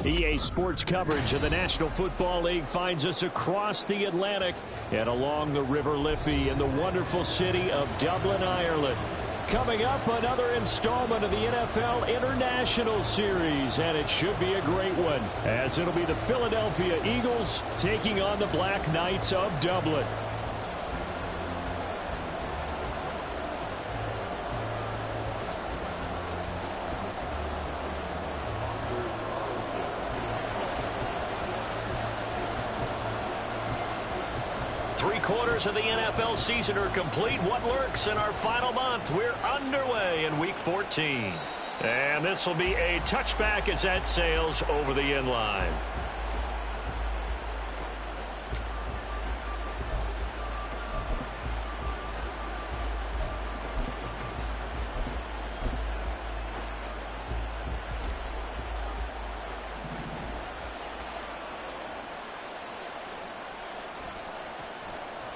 EA Sports coverage of the National Football League finds us across the Atlantic and along the River Liffey in the wonderful city of Dublin, Ireland. Coming up, another installment of the NFL International Series, and it should be a great one, as it'll be the Philadelphia Eagles taking on the Black Knights of Dublin. Three-quarters of the NFL season are complete. What lurks in our final month? We're underway in Week 14. And this will be a touchback as that sails over the end line.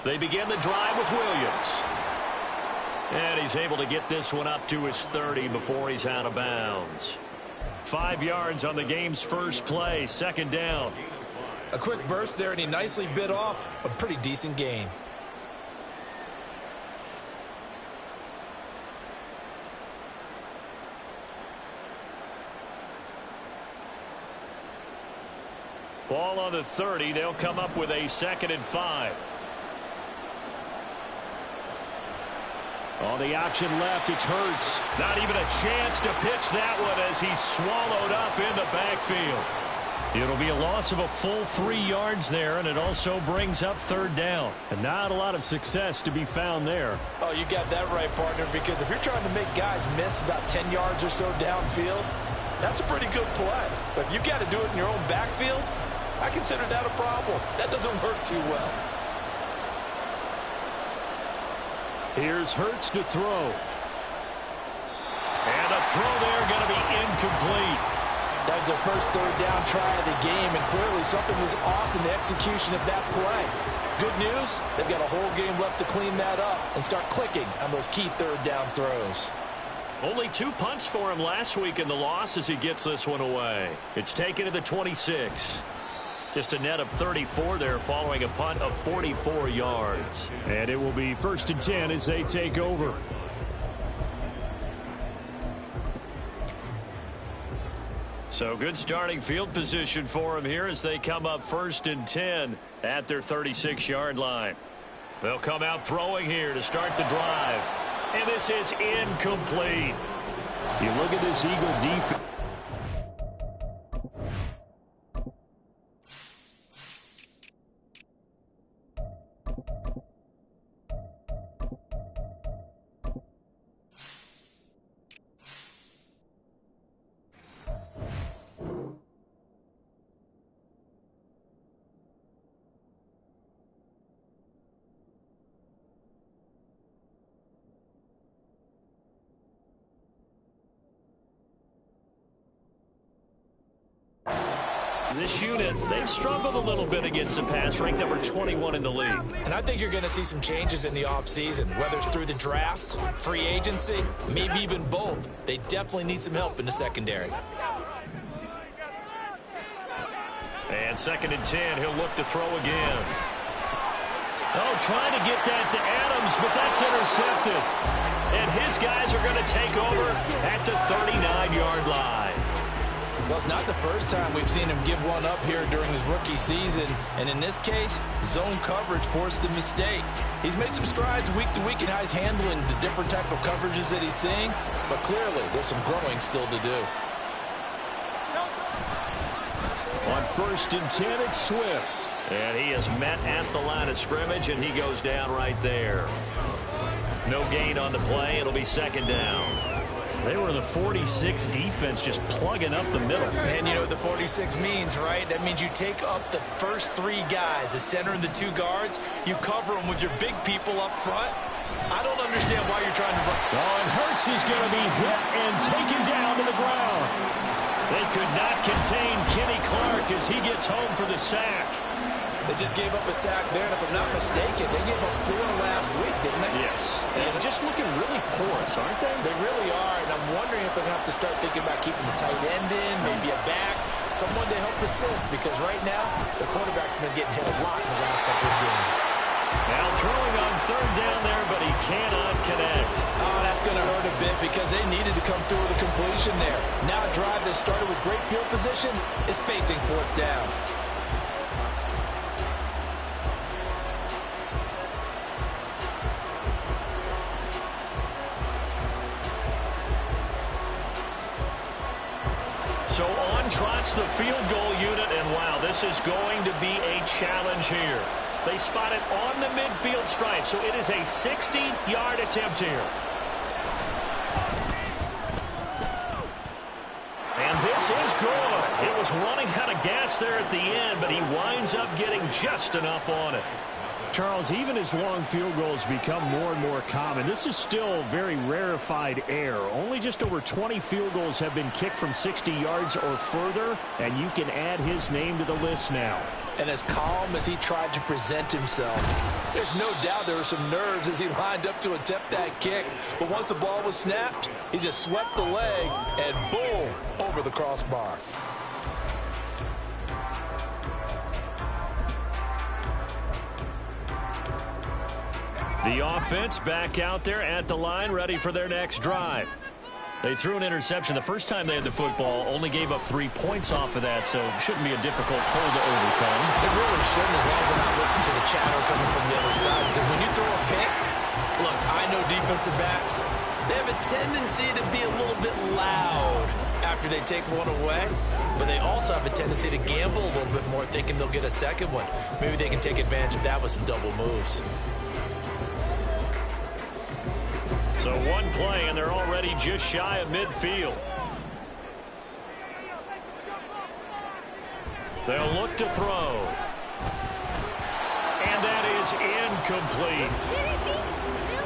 They begin the drive with Williams. And he's able to get this one up to his 30 before he's out of bounds. 5 yards on the game's first play, second down. A quick burst there, and he nicely bit off a pretty decent gain. Ball on the 30. They'll come up with a 2nd and 5. On the option left, it's Hurts. Not even a chance to pitch that one as he's swallowed up in the backfield. It'll be a loss of a full 3 yards there, and it also brings up 3rd down. And not a lot of success to be found there. Oh, you got that right, partner, because if you're trying to make guys miss about 10 yards or so downfield, that's a pretty good play. But if you've got to do it in your own backfield, I consider that a problem. That doesn't work too well. Here's Hurts to throw. And a throw there going to be incomplete. That was their first 3rd down try of the game, and clearly something was off in the execution of that play. Good news, they've got a whole game left to clean that up and start clicking on those key 3rd down throws. Only 2 punts for him last week in the loss as he gets this one away. It's taken to the 26. Just a net of 34 there following a punt of 44 yards. And it will be 1st and 10 as they take over. So good starting field position for them here as they come up 1st and 10 at their 36-yard line. They'll come out throwing here to start the drive. And this is incomplete. You look at this Eagle defense. This unit, they've struggled a little bit against the pass, ranked number 21 in the league. And I think you're going to see some changes in the offseason, whether it's through the draft, free agency, maybe even both. They definitely need some help in the secondary. And 2nd and 10, he'll look to throw again. Oh, trying to get that to Adams, but that's intercepted. And his guys are going to take over at the 39-yard line. Well, it's not the first time we've seen him give one up here during his rookie season. And in this case, zone coverage forced the mistake. He's made some strides week to week in how he's handling the different type of coverages that he's seeing. But clearly, there's some growing still to do. On 1st and 10, it's Swift. And he is met at the line of scrimmage, and he goes down right there. No gain on the play. It'll be 2nd down. They were the 46 defense just plugging up the middle. And you know what the 46 means, right? That means you take up the first 3 guys, the center and the 2 guards. You cover them with your big people up front. I don't understand why you're trying to run. Oh, and Hurts is going to be hit and taken down to the ground. They could not contain Kenny Clark as he gets home for the sack. They just gave up a sack there, and if I'm not mistaken, they gave up 4 last week, didn't they? Yes. And just looking really porous, aren't they? They really are, and I'm wondering if they're going to have to start thinking about keeping the tight end in, maybe a back. someone to help assist, because right now the quarterback's been getting hit a lot in the last couple of games. Now throwing on third down there, but he cannot connect. Oh, that's going to hurt a bit because they needed to come through with a completion there. Now a drive that started with great field position is facing fourth down. So on trots the field goal unit, and wow, this is going to be a challenge here. They spot it on the midfield stripe, so it is a 60-yard attempt here. And this is good. It was running out of gas there at the end, but he winds up getting just enough on it. Charles, even as long field goals become more and more common, this is still very rarefied air. Only just over 20 field goals have been kicked from 60 yards or further, and you can add his name to the list now. And as calm as he tried to present himself, there's no doubt there were some nerves as he lined up to attempt that kick. But once the ball was snapped, he just swept the leg and boom, over the crossbar. The offense back out there at the line, ready for their next drive. They threw an interception the first time they had the football, only gave up 3 points off of that, so it shouldn't be a difficult hole to overcome. It really shouldn't, as long as they're not listening to the chatter coming from the other side, because when you throw a pick, look, I know defensive backs, they have a tendency to be a little bit loud after they take one away, but they also have a tendency to gamble a little bit more, thinking they'll get a second one. Maybe they can take advantage of that with some double moves. So one play, and they're already just shy of midfield. They'll look to throw. And that is incomplete.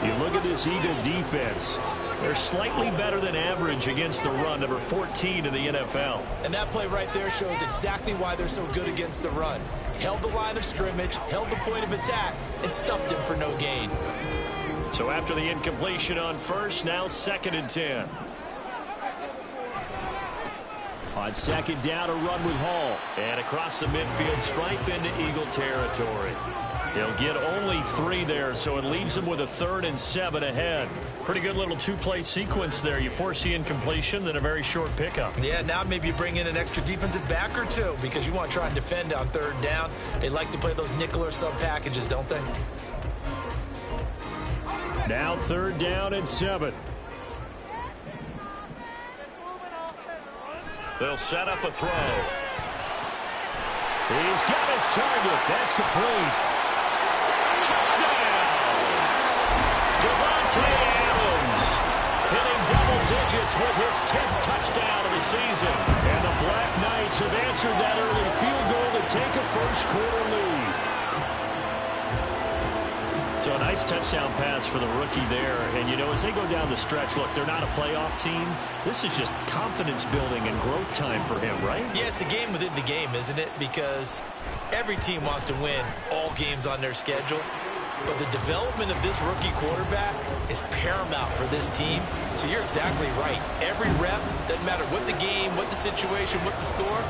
You look at this Eagle defense. They're slightly better than average against the run, number 14 in the NFL. And that play right there shows exactly why they're so good against the run. Held the line of scrimmage, held the point of attack, and stuffed him for no gain. So after the incompletion on first, now 2nd and 10. On second down, a run with Hall. And across the midfield stripe into Eagle territory. They'll get only 3 there, so it leaves them with a 3rd and 7 ahead. Pretty good little 2-play sequence there. You force the incompletion, then a very short pickup. Yeah, now maybe you bring in an extra defensive back or two because you want to try and defend on 3rd down. They like to play those nickel or sub packages, don't they? Now 3rd down and 7. They'll set up a throw. He's got his target. That's complete. Touchdown! Devontae Adams hitting double digits with his 10th touchdown of the season. And the Black Knights have answered that early field goal to take a first-quarter lead. So a nice touchdown pass for the rookie there. And, you know, as they go down the stretch, look, they're not a playoff team. This is just confidence building and growth time for him, right? Yeah, it's a game within the game, isn't it? Because every team wants to win all games on their schedule. But the development of this rookie quarterback is paramount for this team. So you're exactly right. Every rep, doesn't matter what the game, what the situation, what the score,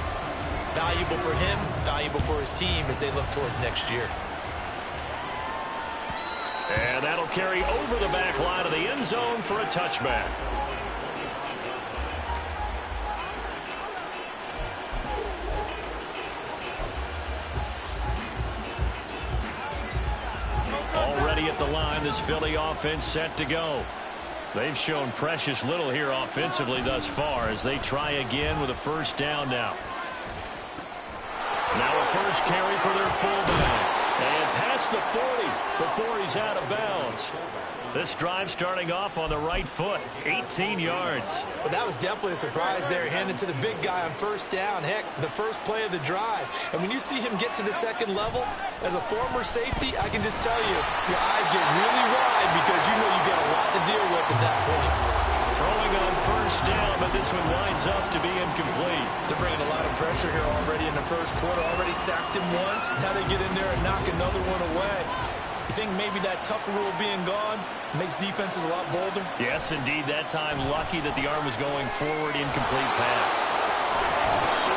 valuable for him, valuable for his team as they look towards next year. And that'll carry over the back line of the end zone for a touchback. Already at the line, this Philly offense set to go. They've shown precious little here offensively thus far as they try again with a first down now. Now a first carry for their fullback. And past the 40 before he's out of bounds. This drive starting off on the right foot, 18 yards. Well, that was definitely a surprise there, handed to the big guy on first down. Heck, the first play of the drive. And when you see him get to the second level, as a former safety, I can just tell you, your eyes get really wide because you know you've got a lot to deal with at that point. Throwing on first down, but this one winds up to be incomplete. They're bringing a lot of pressure here already in the first quarter. Already sacked him once. Now they get in there and knock another one away. You think maybe that Tucker rule being gone makes defenses a lot bolder? Yes, indeed. That time lucky that the arm was going forward, incomplete pass.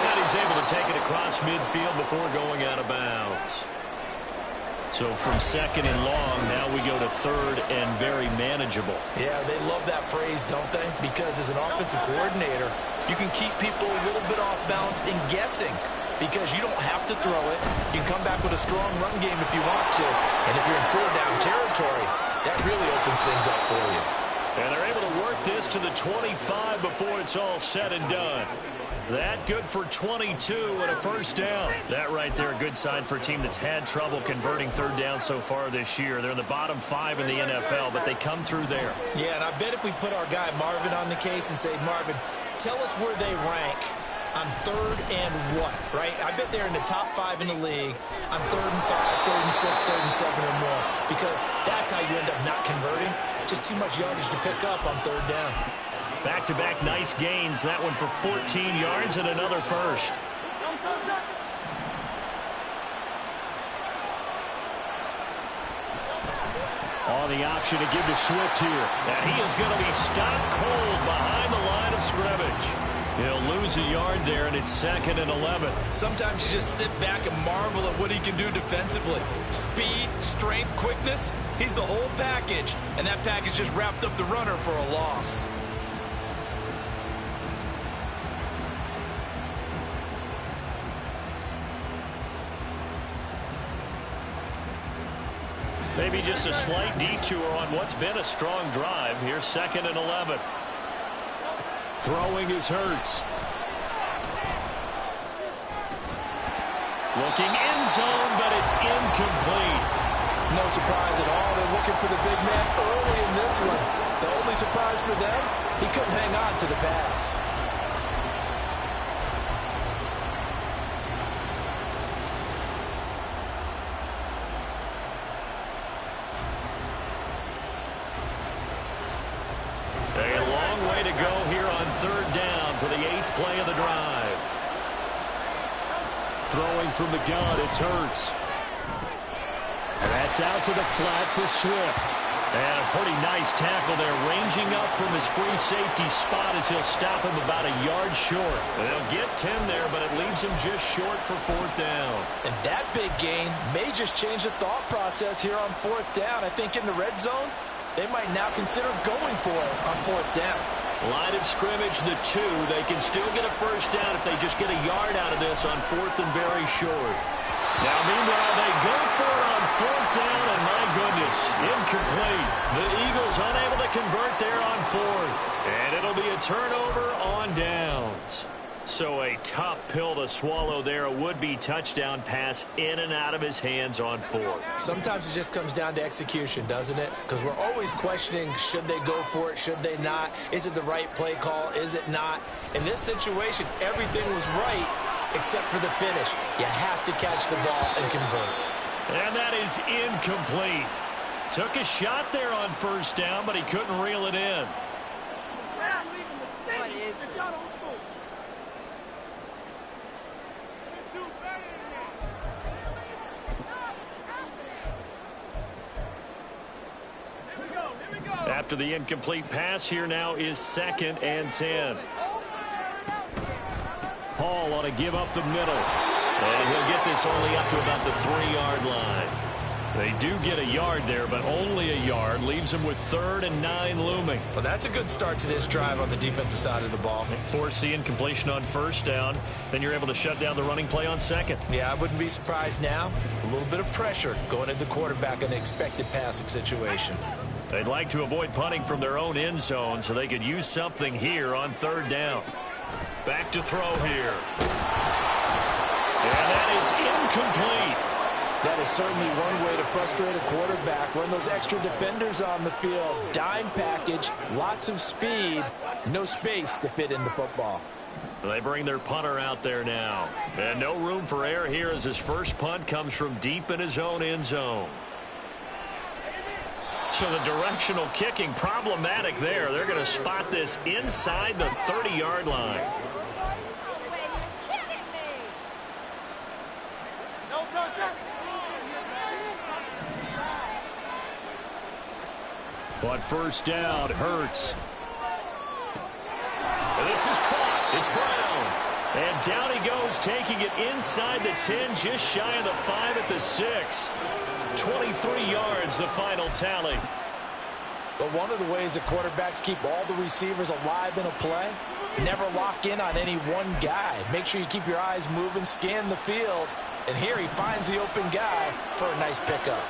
And he's he's able to take it across midfield before going out of bounds. So from second and long, now we go to third and very manageable. Yeah, they love that phrase, don't they? Because as an offensive coordinator, you can keep people a little bit off balance and guessing because you don't have to throw it. You can come back with a strong run game if you want to. And if you're in four-down territory, that really opens things up for you. And they're able to work this to the 25 before it's all said and done. That good for 22 and a first down. That right there, a good sign for a team that's had trouble converting third down so far this year. They're in the bottom 5 in the NFL, but they come through there. Yeah, and I bet if we put our guy Marvin on the case and say, Marvin, tell us where they rank on third and what, right? I bet they're in the top 5 in the league on third and 5, third and 6, third and 7 or more, because that's how you end up not converting. Just too much yardage to pick up on third down. Back-to-back nice gains. That one for 14 yards and another first. On the option to give to Swift here. And he is going to be stopped cold behind the line of scrimmage. He'll lose a yard there, and it's second and 11. Sometimes you just sit back and marvel at what he can do defensively. Speed, strength, quickness. He's the whole package. And that package just wrapped up the runner for a loss. Maybe just a slight detour on what's been a strong drive. Here's second and 11. Throwing is Hurts. Looking end zone, but it's incomplete. No surprise at all. They're looking for the big man early in this one. The only surprise for them, he couldn't hang on to the pass. Play of the drive. Throwing from the gun, it's Hurts. And that's out to the flat for Swift. And a pretty nice tackle there, ranging up from his free safety spot as he'll stop him about a yard short. They'll get 10 there, but it leaves him just short for fourth down. And that big gain may just change the thought process here on fourth down. I think in the red zone, they might now consider going for it on fourth down. Line of scrimmage, the 2. They can still get a first down if they just get a yard out of this on fourth and very short. Now, meanwhile, they go for it on fourth down, and my goodness, incomplete. The Eagles unable to convert there on fourth. And it'll be a turnover on downs. So a tough pill to swallow there. A would-be touchdown pass in and out of his hands on fourth. Sometimes it just comes down to execution, doesn't it? Because we're always questioning, should they go for it, should they not? Is it the right play call, is it not? In this situation, everything was right except for the finish. You have to catch the ball and convert. And that is incomplete. Took a shot there on first down, but he couldn't reel it in. After the incomplete pass, here now is second and 10. Paul on a give up the middle. And he'll get this only up to about the 3-yard line. They do get a yard there, but only a yard. Leaves them with third and 9 looming. Well, that's a good start to this drive on the defensive side of the ball. Force the incompletion on first down. Then you're able to shut down the running play on second. Yeah, I wouldn't be surprised now. A little bit of pressure going at the quarterback in the expected passing situation. They'd like to avoid punting from their own end zone so they could use something here on third down. Back to throw here. And that is incomplete. That is certainly one way to frustrate a quarterback. Run those extra defenders on the field. Dime package, lots of speed, no space to fit into football. They bring their punter out there now. And no room for error here as his first punt comes from deep in his own end zone. So the directional kicking problematic there. They're going to spot this inside the 30-yard line. On first down, Hurts. This is caught. It's Brown. And down he goes, taking it inside the 10, just shy of the 5 at the 6. 23 yards, the final tally. But one of the ways that quarterbacks keep all the receivers alive in a play, never lock in on any one guy. Make sure you keep your eyes moving, scan the field. And here he finds the open guy for a nice pickup.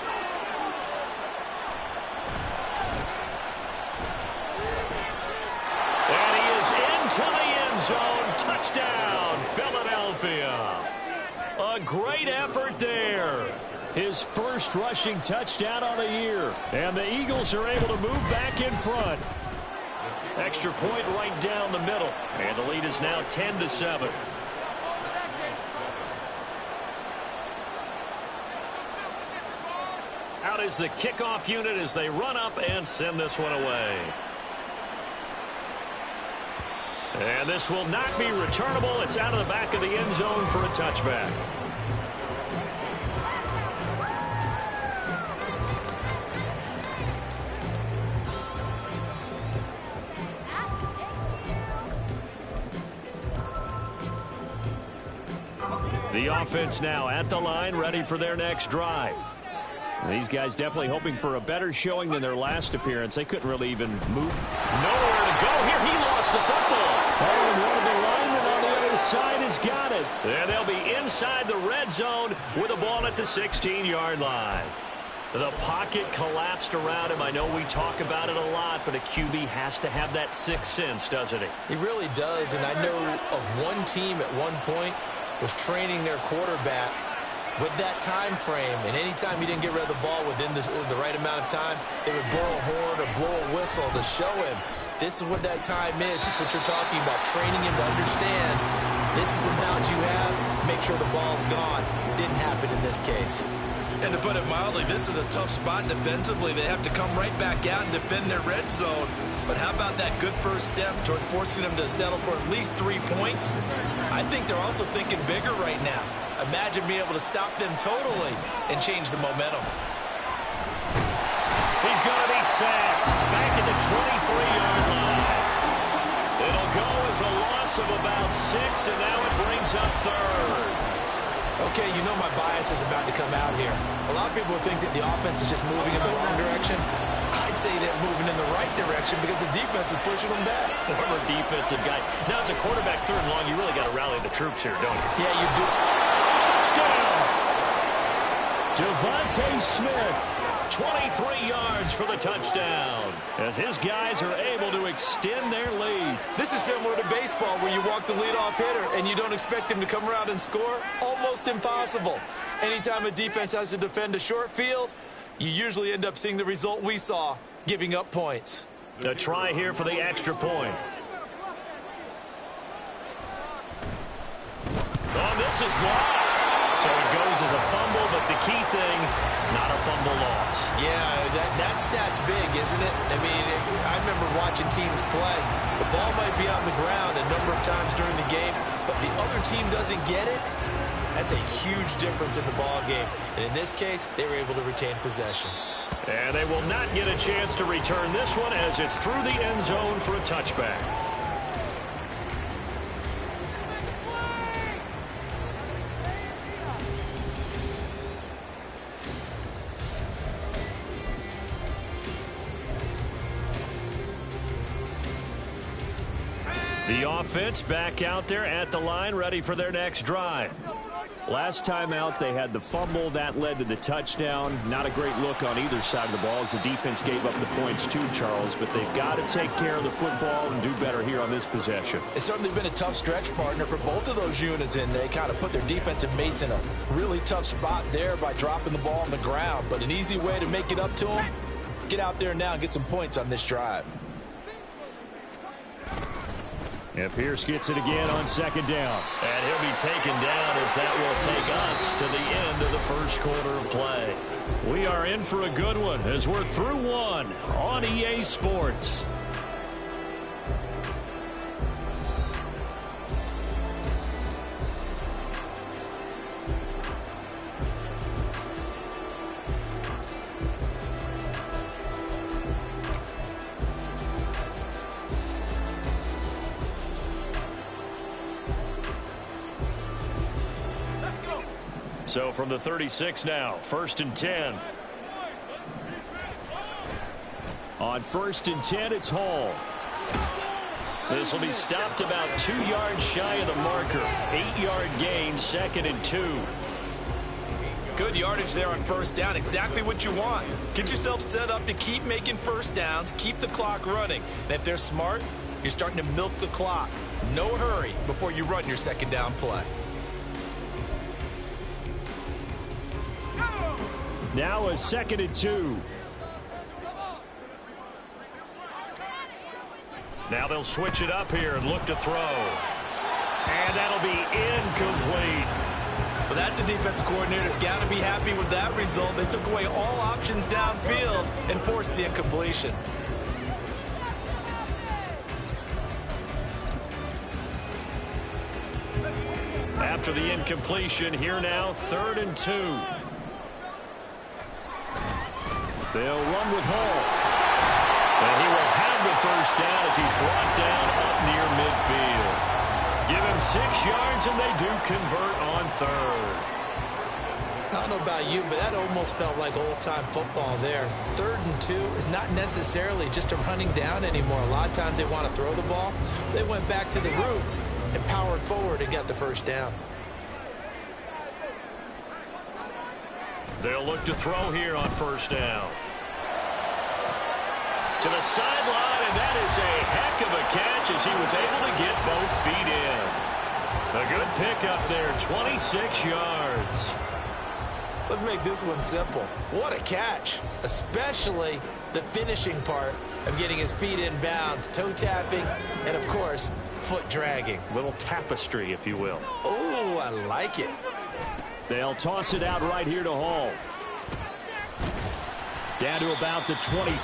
And he is into the end zone. Touchdown, Philadelphia. A great effort there. His first rushing touchdown on the year. And the Eagles are able to move back in front. Extra point right down the middle. And the lead is now 10-7. Out is the kickoff unit as they run up and send this one away. And this will not be returnable. It's out of the back of the end zone for a touchback. The offense now at the line, ready for their next drive. These guys definitely hoping for a better showing than their last appearance. They couldn't really even move. Nowhere to go here. He lost the football. And one of the linemen on the other side has got it. And they'll be inside the red zone with a ball at the 16-yard line. The pocket collapsed around him. I know we talk about it a lot, but a QB has to have that sixth sense, doesn't he? He really does, and I know of one team at one point was training their quarterback with that time frame, and anytime he didn't get rid of the ball within the right amount of time, they would blow a horn or blow a whistle to show him this is what that time is, just what you're talking about, training him to understand this is the amount you have, make sure the ball's gone. Didn't happen in this case. And to put it mildly, this is a tough spot defensively. They have to come right back out and defend their red zone. But how about that good first step towards forcing them to settle for at least 3 points? I think they're also thinking bigger right now. Imagine being able to stop them totally and change the momentum. He's going to be sacked back at the 23-yard line. It'll go as a loss of about 6, and now it brings up third. Okay, you know my bias is about to come out here. A lot of people would think that the offense is just moving in the wrong direction. I'd say they're moving in the right direction because the defense is pushing them back. Former defensive guy. Now, as a quarterback, third and long, you really got to rally the troops here, don't you? Yeah, you do. Touchdown! Devontae Smith, 23 yards for the touchdown, as his guys are able to extend their lead. This is similar to baseball where you walk the leadoff hitter and you don't expect him to come around and score. Almost impossible. Anytime a defense has to defend a short field, you usually end up seeing the result we saw, giving up points. A try here for the extra point. Oh, this is blocked. So it goes as a fumble, but the key thing, not a fumble loss. Yeah, that stat's big, isn't it? I mean, I remember watching teams play. The ball might be on the ground a number of times during the game, but the other team doesn't get it. That's a huge difference in the ball game. And in this case, they were able to retain possession. And they will not get a chance to return this one as it's through the end zone for a touchback. The offense back out there at the line, ready for their next drive. Last time out, they had the fumble. That led to the touchdown. Not a great look on either side of the ball as the defense gave up the points too, Charles. But they've got to take care of the football and do better here on this possession. It's certainly been a tough stretch, partner, for both of those units, and they kind of put their defensive mates in a really tough spot there by dropping the ball on the ground. But an easy way to make it up to them, get out there now and get some points on this drive. And Pierce gets it again on second down. And he'll be taken down as that will take us to the end of the first quarter of play. We are in for a good one as we're through one on EA Sports. So from the 36 now, 1st and 10. On 1st and 10, it's Hall. This will be stopped about 2 yards shy of the marker. 8-yard gain, 2nd and 2. Good yardage there on 1st down. Exactly what you want. Get yourself set up to keep making 1st downs, keep the clock running. And if they're smart, you're starting to milk the clock. No hurry before you run your 2nd down play. Now a 2nd and 2. Now they'll switch it up here and look to throw. And that'll be incomplete. Well, that's a defensive coordinator's got to be happy with that result. They took away all options downfield and forced the incompletion. After the incompletion, here now, 3rd and 2. They'll run with Hall. And he will have the 1st down as he's brought down up near midfield. Give him 6 yards, and they do convert on 3rd. I don't know about you, but that almost felt like old-time football there. 3rd and 2 is not necessarily just a running down anymore. A lot of times they want to throw the ball. They went back to the roots and powered forward and got the 1st down. They'll look to throw here on 1st down. To the sideline, and that is a heck of a catch as he was able to get both feet in. A good pickup there, 26 yards. Let's make this one simple. What a catch, especially the finishing part of getting his feet in bounds, toe tapping, and of course, foot dragging. Little tapestry, if you will. Oh, I like it. They'll toss it out right here to Hall. Down to about the 23.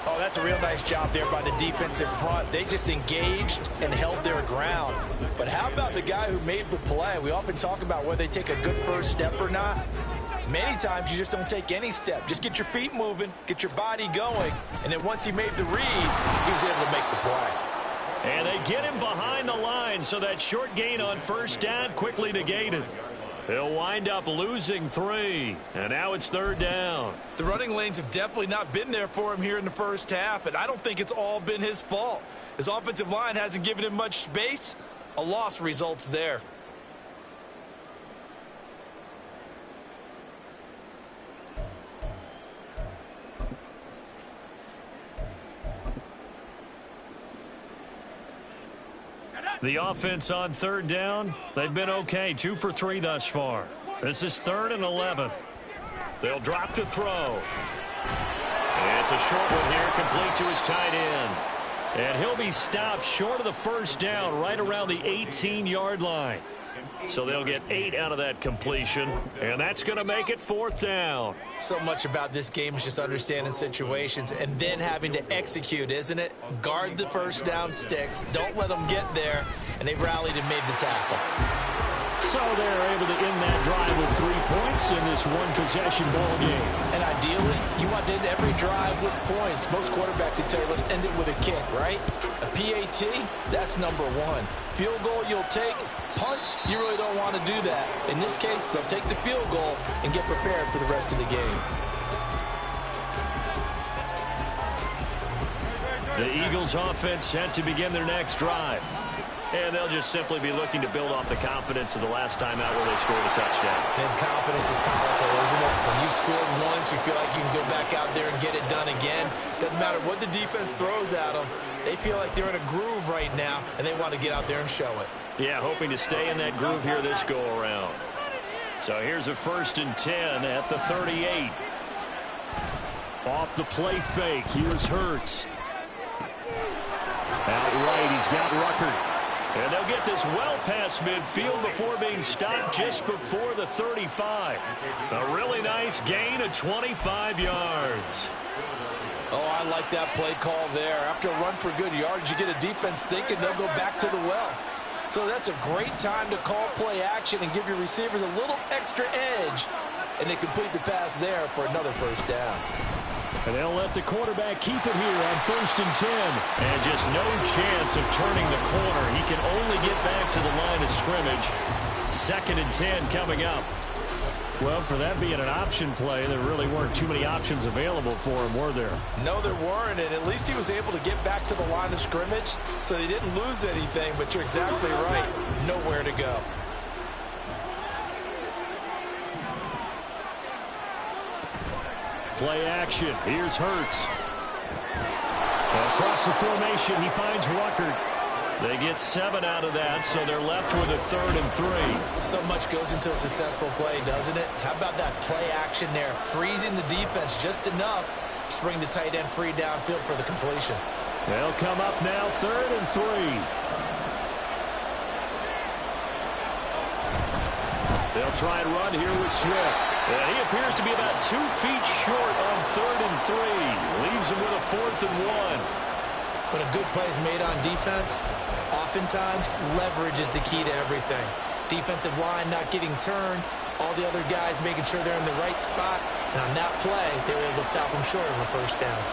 Oh, that's a real nice job there by the defensive front. They just engaged and held their ground. But how about the guy who made the play? We often talk about whether they take a good 1st step or not. Many times you just don't take any step. Just get your feet moving, get your body going, and then once he made the read, he was able to make the play. And they get him behind the line, so that short gain on 1st down quickly negated. He'll wind up losing 3, and now it's 3rd down. The running lanes have definitely not been there for him here in the 1st half, and I don't think it's all been his fault. His offensive line hasn't given him much space. A loss results there. The offense on 3rd down, they've been okay, 2 for 3 thus far. This is 3rd and 11. They'll drop to throw. It's a short one here, complete to his tight end. And he'll be stopped short of the 1st down, right around the 18-yard line. So they'll get 8 out of that completion, and that's going to make it 4th down. So much about this game is just understanding situations and then having to execute, isn't it? Guard the 1st down sticks. Don't let them get there. And they rallied and made the tackle. So they're able to end that drive with 3 points in this one-possession ball game. And ideally, you want to end every drive with points. Most quarterbacks would tell you, let's end it with a kick, right? A PAT, that's number 1. Field goal you'll take. Punts, you really don't want to do that. In this case, they'll take the field goal and get prepared for the rest of the game. The Eagles offense set to begin their next drive. And they'll just simply be looking to build off the confidence of the last time out where they scored a touchdown. And confidence is powerful, isn't it? When you've scored once, you feel like you can go back out there and get it done again. Doesn't matter what the defense throws at them. They feel like they're in a groove right now, and they want to get out there and show it. Yeah, hoping to stay in that groove here this go-around. So here's a 1st and 10 at the 38. Off the play fake, here's Hurts. Out right, he's got Ruckert. And they'll get this well past midfield before being stopped just before the 35. A really nice gain of 25 yards. Oh, I like that play call there. After a run for good yards, you get a defense thinking they'll go back to the well. So that's a great time to call play action and give your receivers a little extra edge. And they complete the pass there for another 1st down. And they'll let the quarterback keep it here on 1st and 10. And just no chance of turning the corner. He can only get back to the line of scrimmage. 2nd and 10 coming up. Well, for that being an option play, there really weren't too many options available for him, were there? No, there weren't, and at least he was able to get back to the line of scrimmage, so they didn't lose anything, but you're exactly right. Nowhere to go. Play action. Here's Hurts. Across the formation, he finds Ruckert. They get 7 out of that, so they're left with a 3rd and 3. So much goes into a successful play, doesn't it? How about that play action there? Freezing the defense just enough to bring the tight end free downfield for the completion. They'll come up now 3rd and 3. They'll try and run here with Swift. And he appears to be about 2 feet short on 3rd and 3. Leaves him with a 4th and 1. When a good play is made on defense, oftentimes leverage is the key to everything. Defensive line not getting turned, all the other guys making sure they're in the right spot, and on that play, they were able to stop them short of a first down.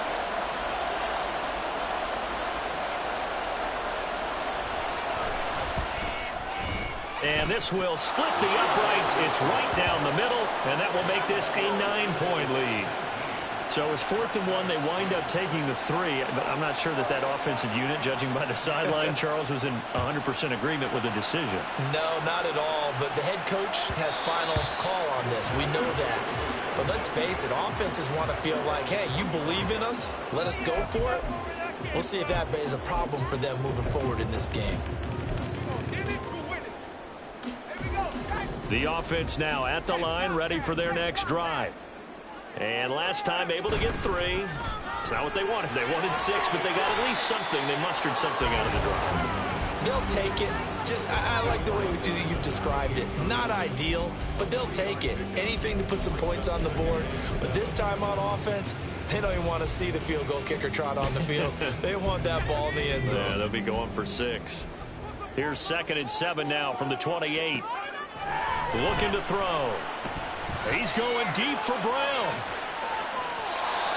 And this will split the uprights. It's right down the middle, and that will make this a 9-point lead. So it's 4th and 1. They wind up taking the 3. But I'm not sure that offensive unit, judging by the sideline, Charles, was in 100% agreement with the decision. No, not at all. But the head coach has final call on this. We know that. But let's face it, offenses want to feel like, hey, you believe in us? Let us go for it. We'll see if that is a problem for them moving forward in this game. The offense now at the line, ready for their next drive. And last time able to get 3. It's not what they wanted. They wanted 6, but they got at least something. They mustered something out of the drive. They'll take it. I like the way you've described it. Not ideal, but they'll take it. Anything to put some points on the board. But this time on offense, they don't even want to see the field goal kicker trot on the field. They want that ball in the end zone. Yeah, they'll be going for 6. Here's 2nd and 7 now from the 28. Looking to throw. He's going deep for Brown.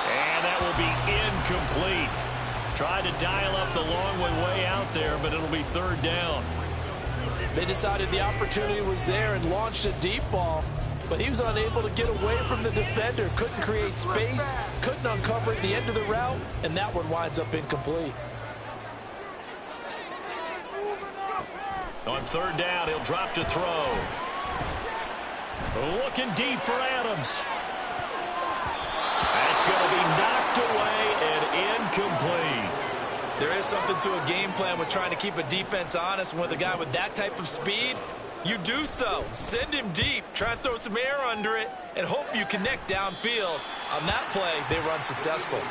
And that will be incomplete. Tried to dial up the long way out there, but it'll be 3rd down. They decided the opportunity was there and launched a deep ball, but he was unable to get away from the defender. Couldn't create space, couldn't uncover at the end of the route, and that one winds up incomplete. On 3rd down, he'll drop to throw. Looking deep for Adams. That's going to be knocked away and incomplete. There is something to a game plan with trying to keep a defense honest. With a guy with that type of speed, you do so. Send him deep. Try and throw some air under it and hope you connect downfield. On that play, they run successful.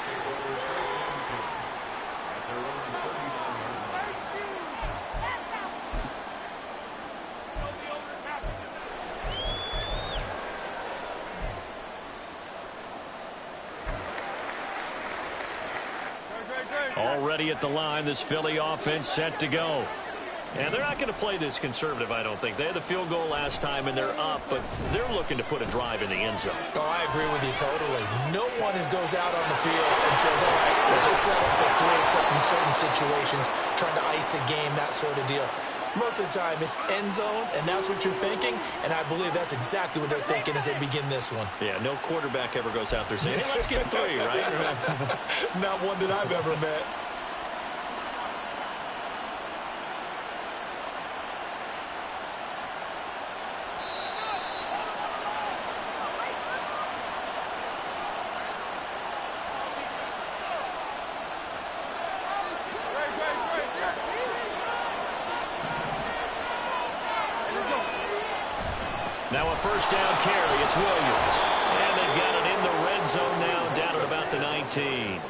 Already at the line, this Philly offense set to go. And they're not going to play this conservative, I don't think. They had the field goal last time, and they're up, but they're looking to put a drive in the end zone. Oh, I agree with you totally. No one goes out on the field and says, all right, let's just settle for 3, except in certain situations, trying to ice a game, that sort of deal. Most of the time, it's end zone, and that's what you're thinking, and I believe that's exactly what they're thinking as they begin this one. Yeah, no quarterback ever goes out there saying, hey, let's get 3, right? Not one that I've ever met. Now a first down carry. It's Williams. And they've got it in the red zone now, down at about the 19.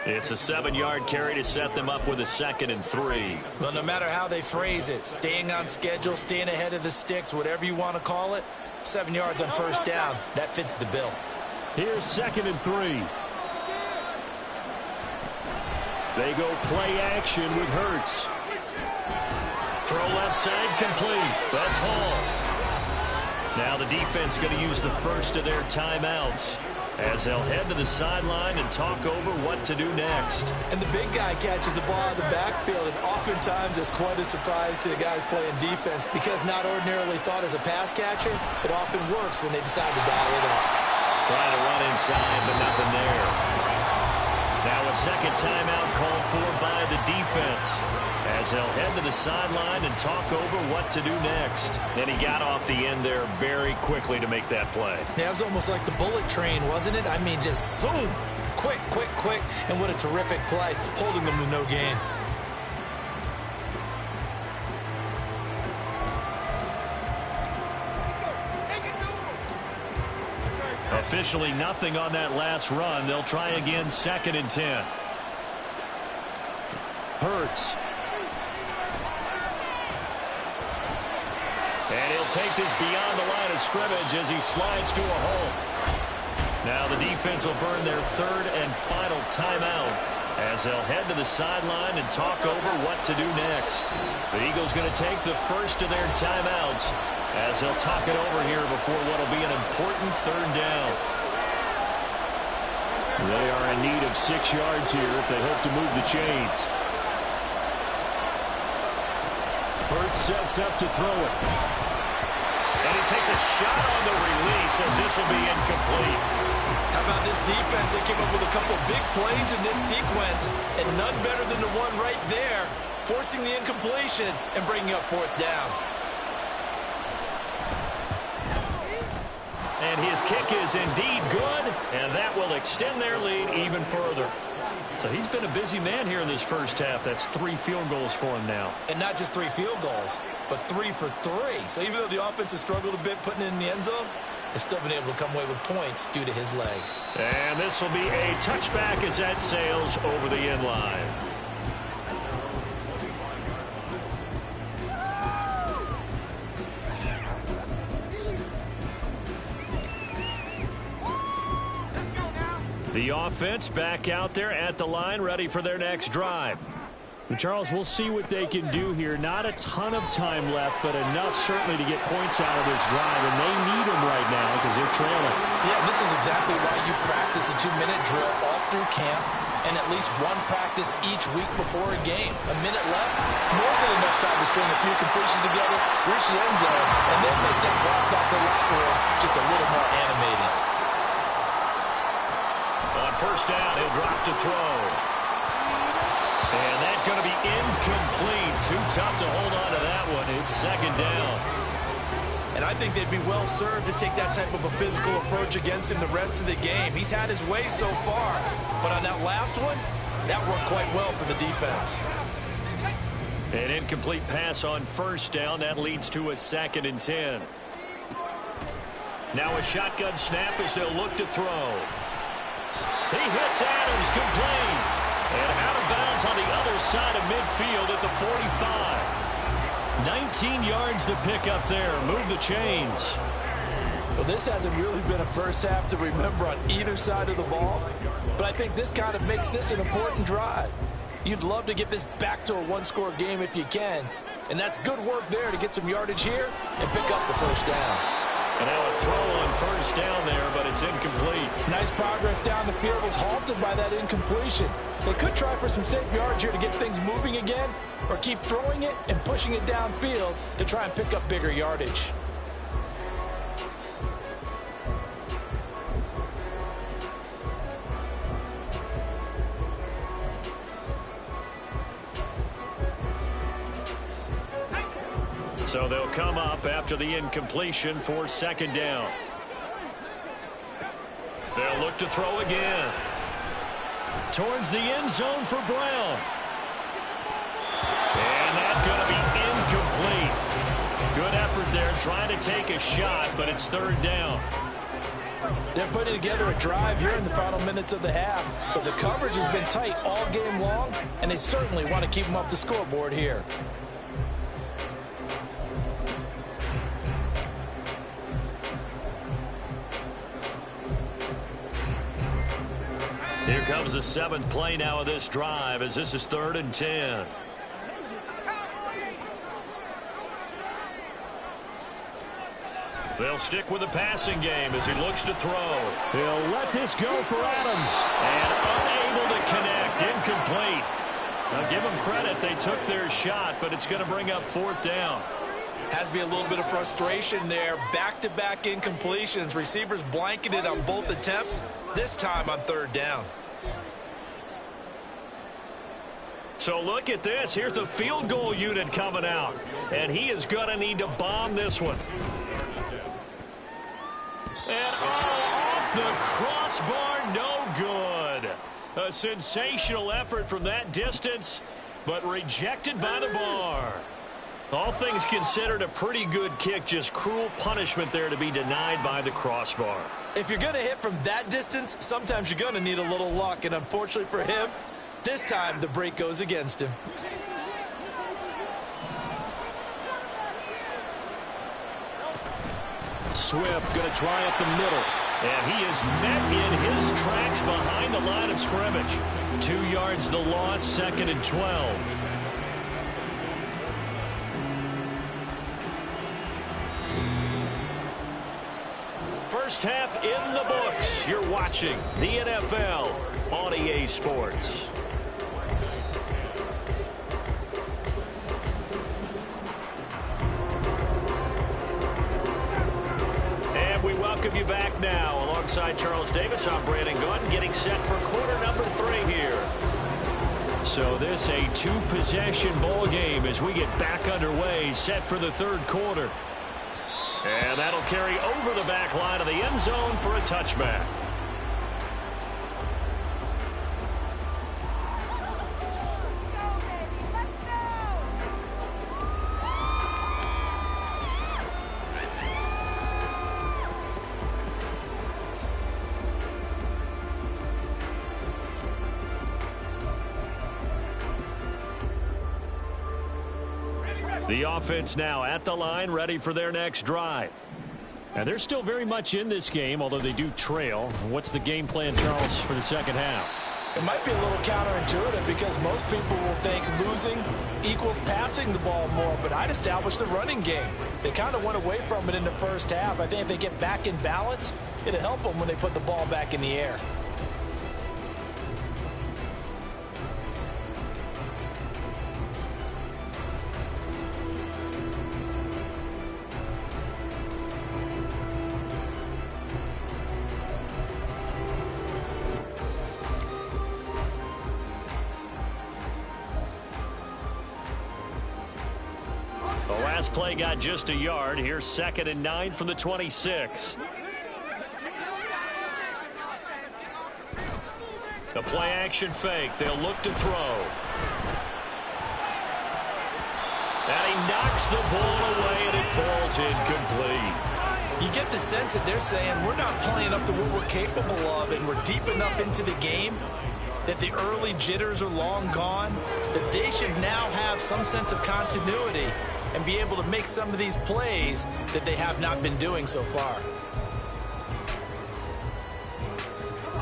It's a 7-yard carry to set them up with a 2nd and 3. Well, no matter how they phrase it, staying on schedule, staying ahead of the sticks, whatever you want to call it, 7 yards on first down, that fits the bill. Here's 2nd and 3. They go play action with Hurts. Throw left side complete. That's Hall. Now the defense going to use the first of their timeouts. as they'll head to the sideline and talk over what to do next. And the big guy catches the ball in the backfield, and oftentimes it's quite a surprise to the guys playing defense because not ordinarily thought as a pass catcher, it often works when they decide to dial it up. Trying to run inside, but nothing there. Now a second timeout called for by the defense as they'll head to the sideline and talk over what to do next. And he got off the end there very quickly to make that play. Yeah, it was almost like the bullet train, wasn't it? I mean, just zoom, quick, quick, quick, and what a terrific play, holding them to no gain. Officially nothing on that last run. They'll try again, 2nd and 10. Hurts. And he'll take this beyond the line of scrimmage as he slides to a hole. Now the defense will burn their 3rd and final timeout as they'll head to the sideline and talk over what to do next. The Eagles going to take the first of their timeouts as they'll talk it over here before what will be an important 3rd down. They are in need of 6 yards here if they hope to move the chains. Hurts sets up to throw it. And he takes a shot on the release as this will be incomplete. How about this defense? They came up with a couple big plays in this sequence, and none better than the one right there, forcing the incompletion and bringing up 4th down. And his kick is indeed good, and that will extend their lead even further. So he's been a busy man here in this first half. That's 3 field goals for him now. And not just 3 field goals, but 3 for 3. So even though the offense has struggled a bit putting it in the end zone, they've still been able to come away with points due to his leg. And this will be a touchback as that sails over the end line. The offense back out there at the line, ready for their next drive. And Charles, we'll see what they can do here. Not a ton of time left, but enough certainly to get points out of this drive, and they need them right now because they're trailing. Yeah, this is exactly why you practice a 2-minute drill all through camp and at least one practice each week before a game. A minute left, more than enough time to string a few completions together, reach the end zone, and then make that walk back to the locker room just a little more animated. On first down, he'll drop to throw. And that's going to be incomplete. Too tough to hold on to that one. It's 2nd down. And I think they'd be well served to take that type of a physical approach against him the rest of the game. He's had his way so far, but on that last one, that worked quite well for the defense. An incomplete pass on first down. That leads to a 2nd and 10. Now a shotgun snap as they'll look to throw. He hits Adams, complete. And out of bounds on the other side of midfield at the 45. 19 yards to pick up there. Move the chains. Well, this hasn't really been a first half to remember on either side of the ball, but I think this kind of makes this an important drive. You'd love to get this back to a 1-score game if you can, and that's good work there to get some yardage here and pick up the first down. And now a throw on first down there, but it's incomplete. Nice progress down the field was halted by that incompletion. They could try for some safe yards here to get things moving again, or keep throwing it and pushing it downfield to try and pick up bigger yardage. So they'll come up after the incompletion for 2nd down. They'll look to throw again. Towards the end zone for Brown. And that's going to be incomplete. Good effort there trying to take a shot, but it's 3rd down. They're putting together a drive here in the final minutes of the half, but the coverage has been tight all game long, and they certainly want to keep them off the scoreboard here. Here comes the 7th play now of this drive as this is 3rd and 10. They'll stick with the passing game as he looks to throw. He'll let this go for Adams. And unable to connect. Incomplete. Now give them credit. They took their shot, but it's going to bring up 4th down. Has to be a little bit of frustration there. Back-to-back incompletions. Receivers blanketed on both attempts, this time on 3rd down. So look at this. Here's the field goal unit coming out. And he is going to need to bomb this one. And off the crossbar, no good. A sensational effort from that distance, but rejected by the bar. All things considered, a pretty good kick. Just cruel punishment there to be denied by the crossbar. If you're going to hit from that distance, sometimes you're going to need a little luck. And unfortunately for him, this time the break goes against him. Swift going to try up the middle. And he is met in his tracks behind the line of scrimmage. 2 yards the loss, 2nd and 12. First half in the books. You're watching the NFL on EA Sports. And we welcome you back now. Alongside Charles Davis, I'm Brandon Gordon, getting set for quarter number 3 here. So this a 2-possession ball game as we get back underway, set for the 3rd quarter. And that'll carry over the back line of the end zone for a touchback. The offense now at the line, ready for their next drive. And they're still very much in this game, although they do trail. What's the game plan, Charles, for the 2nd half? It might be a little counterintuitive because most people will think losing equals passing the ball more, but I'd establish the running game. They kind of went away from it in the first half. I think if they get back in balance, it'll help them when they put the ball back in the air. Play got just a yard. Here's 2nd and 9 from the 26. The play action fake. They'll look to throw. And he knocks the ball away and it falls incomplete. You get the sense that they're saying we're not playing up to what we're capable of, and we're deep enough into the game that the early jitters are long gone, that they should now have some sense of continuity and be able to make some of these plays that they have not been doing so far.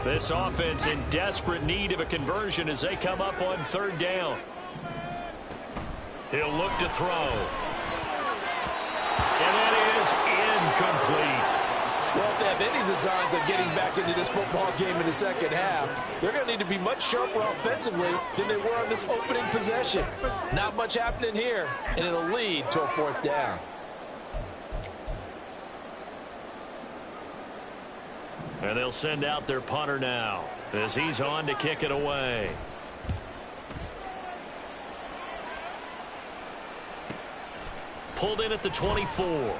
This offense in desperate need of a conversion as they come up on 3rd down. He'll look to throw. And that is incomplete. Well, if they have any designs of getting back into this football game in the 2nd half, they're going to need to be much sharper offensively than they were on this opening possession. Not much happening here, and it'll lead to a 4th down. And they'll send out their punter now as he's on to kick it away. Pulled in at the 24.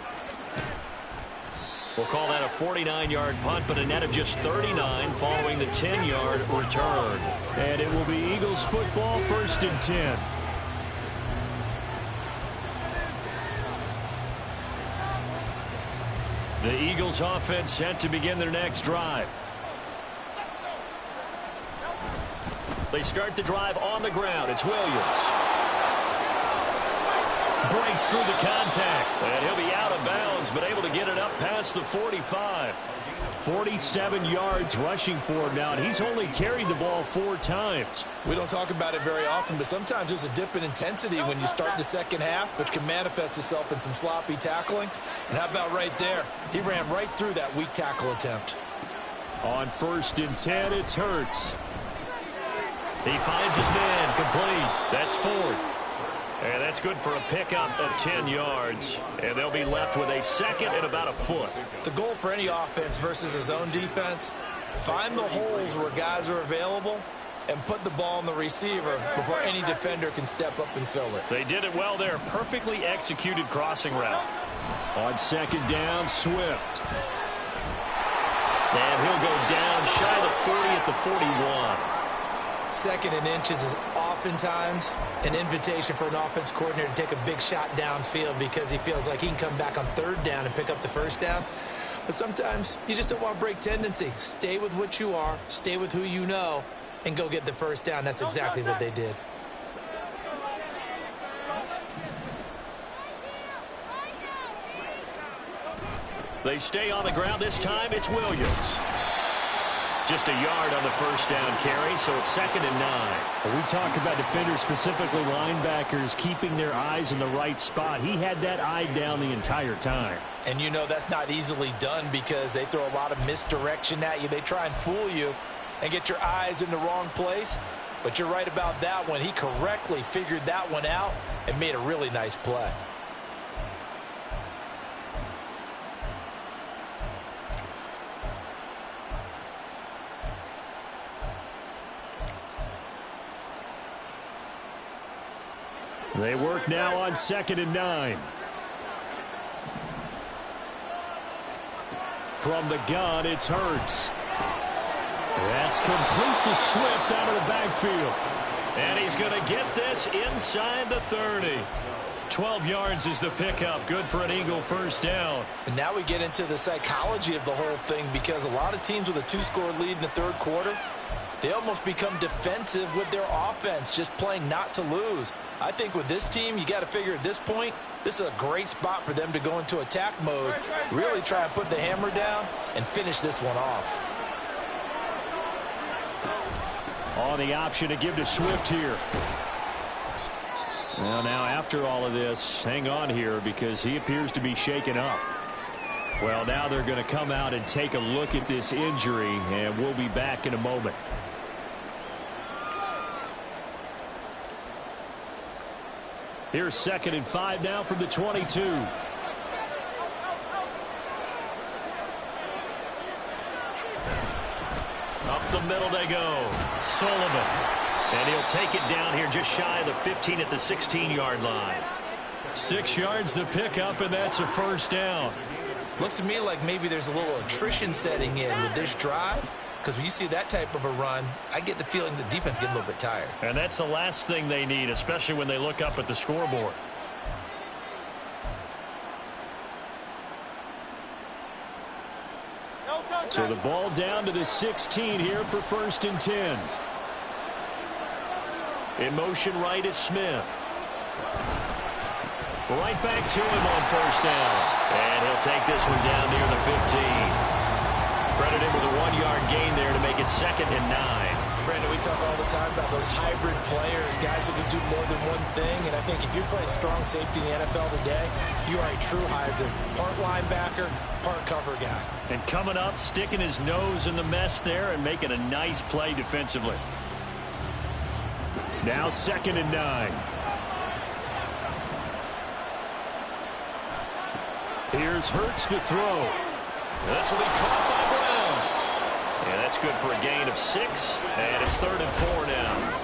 We'll call that a 49-yard punt, but a net of just 39 following the 10-yard return. And it will be Eagles football, 1st and 10. The Eagles offense set to begin their next drive. They start the drive on the ground. It's Williams. Breaks through the contact. And he'll be out of bounds, but able to get it up past the 45. 47 yards rushing for him now, and he's only carried the ball 4 times. We don't talk about it very often, but sometimes there's a dip in intensity when you start the second half, which can manifest itself in some sloppy tackling. And how about right there? He ran right through that weak tackle attempt. On 1st and 10, it's Hurts. He finds his man, complete. That's Ford. And that's good for a pickup of 10 yards. And they'll be left with a 2nd and about a foot. The goal for any offense versus a zone defense, find the holes where guys are available and put the ball on the receiver before any defender can step up and fill it. They did it well there. Perfectly executed crossing route. On 2nd down, Swift. And he'll go down shy of the 40 at the 41. 2nd and inches is oftentimes an invitation for an offense coordinator to take a big shot downfield because he feels like he can come back on 3rd down and pick up the 1st down. But sometimes you just don't want to break tendency. Stay with what you are, stay with who you know, and go get the 1st down. That's exactly what they did. They stay on the ground. This time it's Williams. Just a yard on the 1st down carry, so it's 2nd and 9. We talk about defenders, specifically linebackers, keeping their eyes in the right spot. He had that eye down the entire time. And you know that's not easily done because they throw a lot of misdirection at you. They try and fool you and get your eyes in the wrong place. But you're right about that one. He correctly figured that one out and made a really nice play. They work now on 2nd and 9. From the gun, it's Hurts. That's complete to Swift out of the backfield. And he's going to get this inside the 30. 12 yards is the pickup. Good for an Eagle 1st down. And now we get into the psychology of the whole thing because a lot of teams with a 2-score lead in the 3rd quarter, they almost become defensive with their offense, just playing not to lose. I think with this team, you got to figure at this point, this is a great spot for them to go into attack mode, really try and put the hammer down and finish this one off. On the option to give to Swift here. Well, now after all of this, hang on here because he appears to be shaken up. Well, now they're going to come out and take a look at this injury, and we'll be back in a moment. Here's 2nd and 5 now from the 22. Up the middle they go. Sullivan. And he'll take it down here just shy of the 15 at the 16-yard line. 6 yards the pickup, and that's a 1st down. Looks to me like maybe there's a little attrition setting in with this drive. Because when you see that type of a run, I get the feeling the defense gets a little bit tired. And that's the last thing they need, especially when they look up at the scoreboard. So the ball down to the 16 here for 1st and 10. In motion right is Smith. Right back to him on 1st down. And he'll take this one down near the 15. Credit him with a 1-yard gain there to make it 2nd and 9. Brandon, we talk all the time about those hybrid players, guys who can do more than one thing. And I think if you're playing strong safety in the NFL today, you are a true hybrid. Part linebacker, part cover guy. And coming up, sticking his nose in the mess there and making a nice play defensively. Now 2nd and 9. Here's Hurts to throw. This will be caught by Brown. Yeah, that's good for a gain of 6, and it's 3rd and 4 now.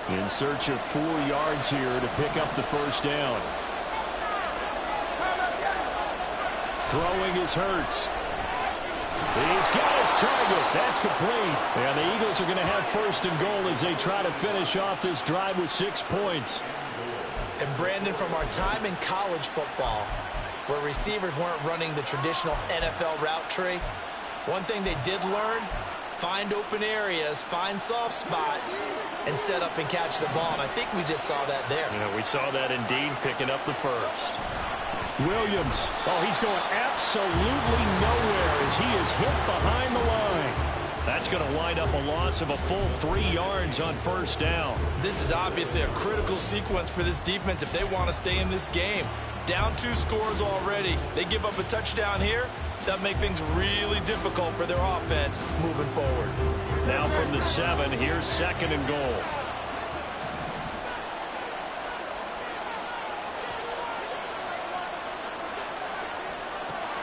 In search of 4 yards here to pick up the 1st down. Throwing is Hurts. He's got his target. That's complete. And the Eagles are going to have 1st and goal as they try to finish off this drive with 6 points. And Brandon, from our time in college football, where receivers weren't running the traditional NFL route tree, one thing they did learn: find open areas, find soft spots, and set up and catch the ball. And I think we just saw that there. Yeah, we saw that indeed, picking up the first. Williams. Oh, he's going absolutely nowhere as he is hit behind the line. That's going to wind up a loss of a full 3 yards on first down. This is obviously a critical sequence for this defense if they want to stay in this game. Down 2 scores already. They give up a touchdown here. That make things really difficult for their offense moving forward. Now from the 7, here's 2nd and goal.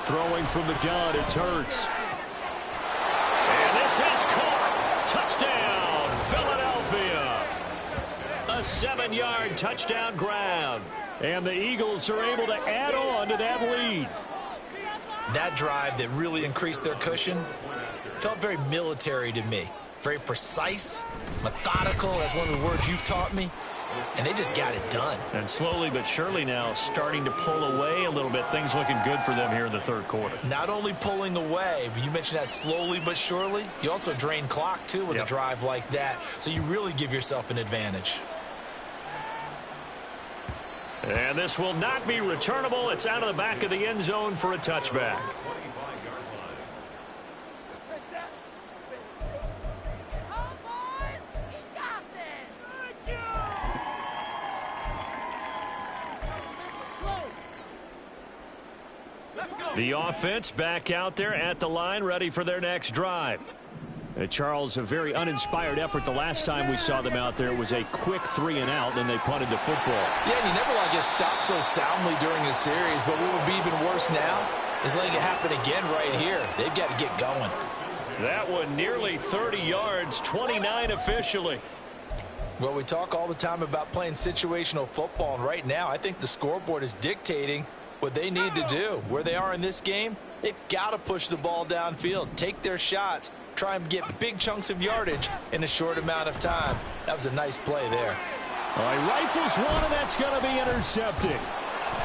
Throwing from the gun, it's Hurts. And this is caught. Touchdown, Philadelphia. A 7-yard touchdown grab. And the Eagles are able to add on to that lead. That drive that really increased their cushion felt very military to me. Very precise, methodical, that's one of the words you've taught me. And they just got it done. And slowly but surely now starting to pull away a little bit. Things looking good for them here in the third quarter. Not only pulling away, but you mentioned that slowly but surely. You also drain clock, too, with a drive like that. So you really give yourself an advantage. And this will not be returnable. It's out of the back of the end zone for a touchback. The offense back out there at the line, ready for their next drive. Charles, a very uninspired effort the last time we saw them out there. It was a quick 3 and out, and they punted the football. Yeah, and you never want to get stopped so soundly during a series, but what would be even worse now is letting it happen again right here. They've got to get going. That one nearly 30 yards, 29 officially. Well, we talk all the time about playing situational football, and right now I think the scoreboard is dictating what they need to do. Where they are in this game, they've got to push the ball downfield, take their shots, try and get big chunks of yardage in a short amount of time. That was a nice play there. All right, rifles one, and that's going to be intercepted.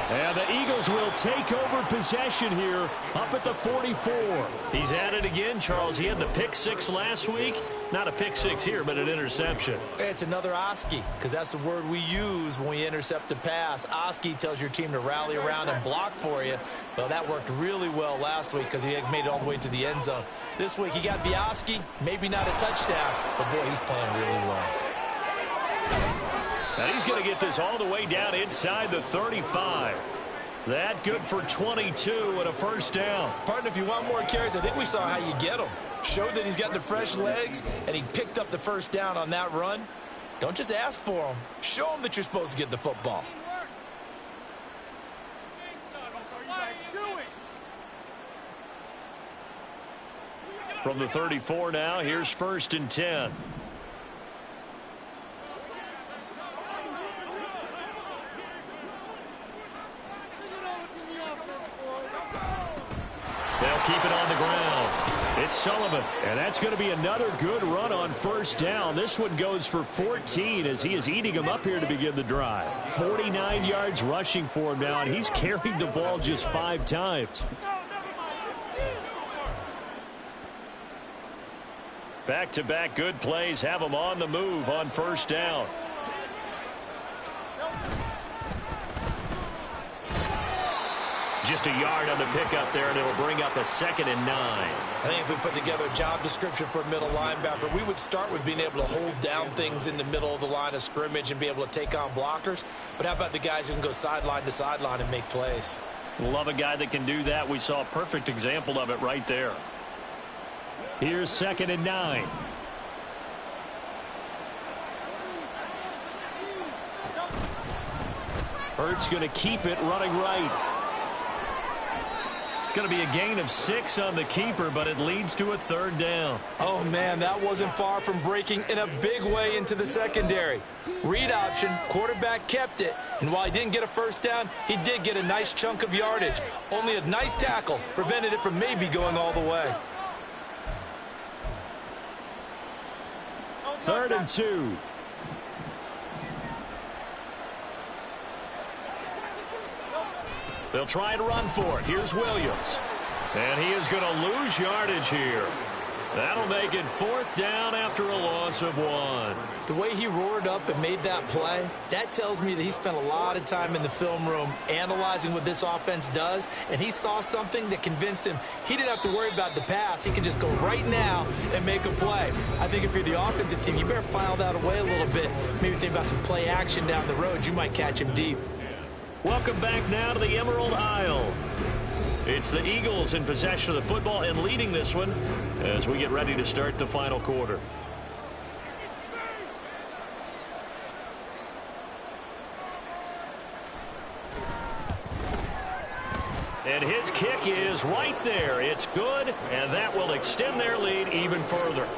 And the Eagles will take over possession here up at the 44. He's at it again, Charles. He had the pick 6 last week. Not a pick 6 here, but an interception. It's another Oski, because that's the word we use when we intercept a pass. Oski tells your team to rally around and block for you. Well, that worked really well last week because he had made it all the way to the end zone. This week he got the Oski, maybe not a touchdown, but boy, he's playing really well. And he's going to get this all the way down inside the 35. That good for 22 and a first down. Partner, if you want more carries, I think we saw how you get them. Showed that he's got the fresh legs, and he picked up the first down on that run. Don't just ask for them. Show them that you're supposed to get the football. From the 34 now, here's 1st and 10. They'll keep it on the ground. It's Sullivan, and that's going to be another good run on first down. This one goes for 14 as he is eating them up here to begin the drive. 49 yards rushing for him now, and he's carried the ball just 5 times. Back-to-back good plays have him on the move on first down. Just a yard on the pickup there, and it'll bring up a 2nd and 9. I think if we put together a job description for a middle linebacker, we would start with being able to hold down things in the middle of the line of scrimmage and be able to take on blockers. But how about the guys who can go sideline to sideline and make plays? Love a guy that can do that. We saw a perfect example of it right there. Here's 2nd and 9. Hurts going to keep it running right. It's going to be a gain of 6 on the keeper, but it leads to a 3rd down. Oh, man, that wasn't far from breaking in a big way into the secondary. Read option, quarterback kept it, and while he didn't get a first down, he did get a nice chunk of yardage. Only a nice tackle prevented it from maybe going all the way. 3rd and 2. They'll try and run for it. Here's Williams. And he is going to lose yardage here. That'll make it 4th down after a loss of 1. The way he roared up and made that play, that tells me that he spent a lot of time in the film room analyzing what this offense does, and he saw something that convinced him he didn't have to worry about the pass. He can just go right now and make a play. I think if you're the offensive team, you better file that away a little bit. Maybe think about some play action down the road. You might catch him deep. Welcome back now to the Emerald Isle. It's the Eagles in possession of the football and leading this one as we get ready to start the final quarter. And his kick is right there. It's good, and that will extend their lead even further.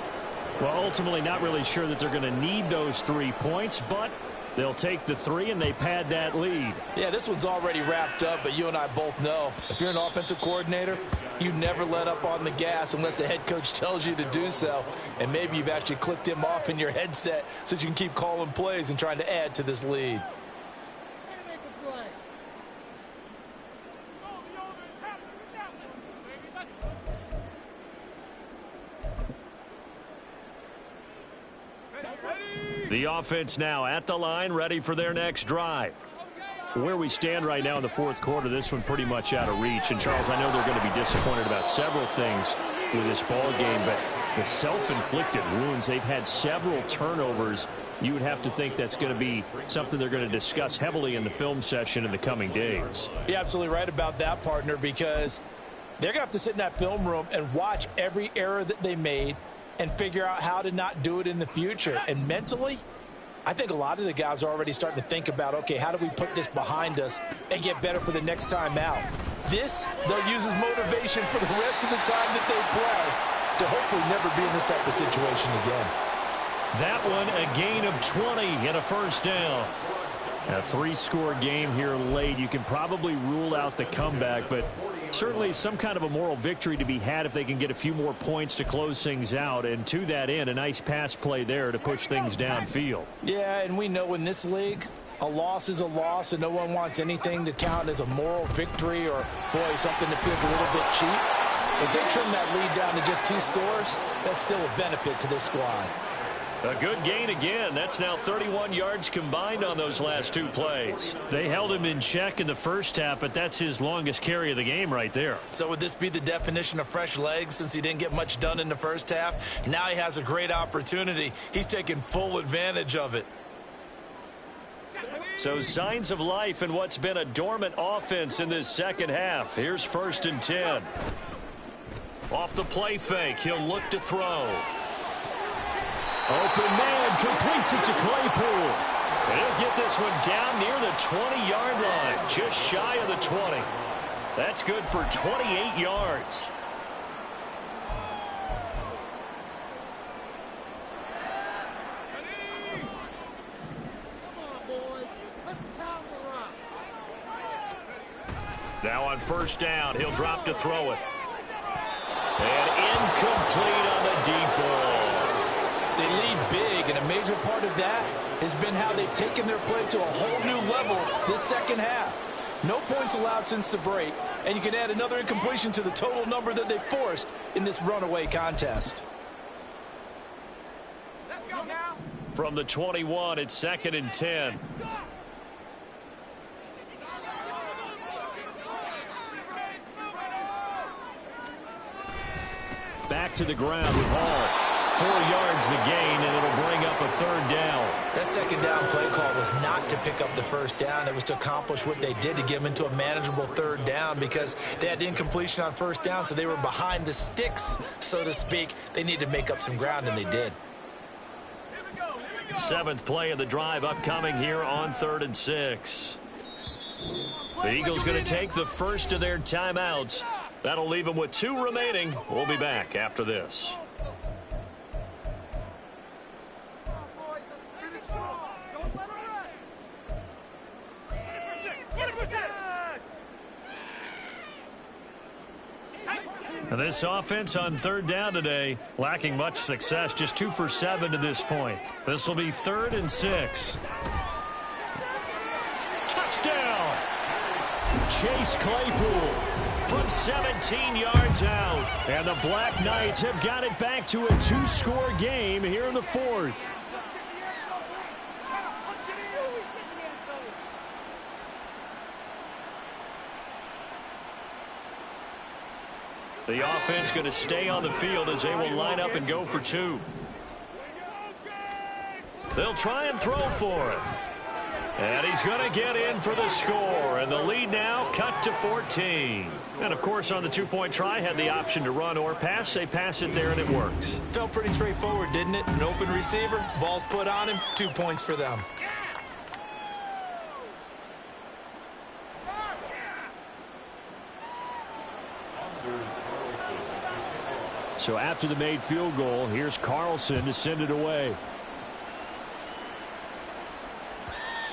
Well, ultimately not really sure that they're going to need those 3 points, but they'll take the 3 and they pad that lead. Yeah, this one's already wrapped up, but you and I both know if you're an offensive coordinator, you never let up on the gas unless the head coach tells you to do so. And maybe you've actually clicked him off in your headset so you can keep calling plays and trying to add to this lead. The offense now at the line, ready for their next drive. Where we stand right now in the 4th quarter, this one pretty much out of reach. And, Charles, I know they're going to be disappointed about several things with this ball game, but the self-inflicted wounds, they've had several turnovers. You would have to think that's going to be something they're going to discuss heavily in the film session in the coming days. You're absolutely right about that, partner, because they're going to have to sit in that film room and watch every error that they made and figure out how to not do it in the future. And mentally, I think a lot of the guys are already starting to think about, okay, how do we put this behind us and get better for the next time out? This, they'll use as motivation for the rest of the time that they play to hopefully never be in this type of situation again. That one, a gain of 20 and a 1st down. A 3-score game here late. You can probably rule out the comeback, but certainly some kind of a moral victory to be had if they can get a few more points to close things out. And to that end, a nice pass play there to push things downfield. Yeah, and we know in this league, a loss is a loss, and no one wants anything to count as a moral victory or, boy, something that feels a little bit cheap. If they trim that lead down to just 2 scores, that's still a benefit to this squad. A good gain again. That's now 31 yards combined on those last 2 plays. They held him in check in the first half, but that's his longest carry of the game right there. So would this be the definition of fresh legs since he didn't get much done in the first half? Now he has a great opportunity. He's taking full advantage of it. So signs of life in what's been a dormant offense in this second half. Here's 1st and 10. Off the play fake, he'll look to throw. Open man, completes it to Claypool. And he'll get this one down near the 20-yard line, just shy of the 20. That's good for 28 yards. Now on 1st down, he'll drop to throw it. And incomplete on the deep ball. They lead big, and a major part of that has been how they've taken their play to a whole new level this second half. No points allowed since the break, and you can add another incompletion to the total number that they forced in this runaway contest. Let's go now. From the 21, it's 2nd and 10. Back to the ground with Hall. 4 yards the gain, and it'll bring up a 3rd down. That 2nd down play call was not to pick up the 1st down. It was to accomplish what they did to get them into a manageable 3rd down because they had incompletion on 1st down, so they were behind the sticks, so to speak. They needed to make up some ground, and they did. 7th play of the drive upcoming here on 3rd and 6. The Eagles going to take the first of their timeouts. That'll leave them with 2 remaining. We'll be back after this. And this offense on 3rd down today, lacking much success, just 2 for 7 to this point. This will be 3rd and 6. Touchdown! Chase Claypool from 17 yards out. And the Black Knights have got it back to a two-score game here in the fourth. The offense going to stay on the field as they will line up and go for two. They'll try and throw for it. And he's going to get in for the score. And the lead now cut to 14. And, of course, on the two-point try, had the option to run or pass. They pass it there, and it works. Felt pretty straightforward, didn't it? An open receiver, ball's put on him, 2 points for them. So after the made field goal, here's Carlson to send it away.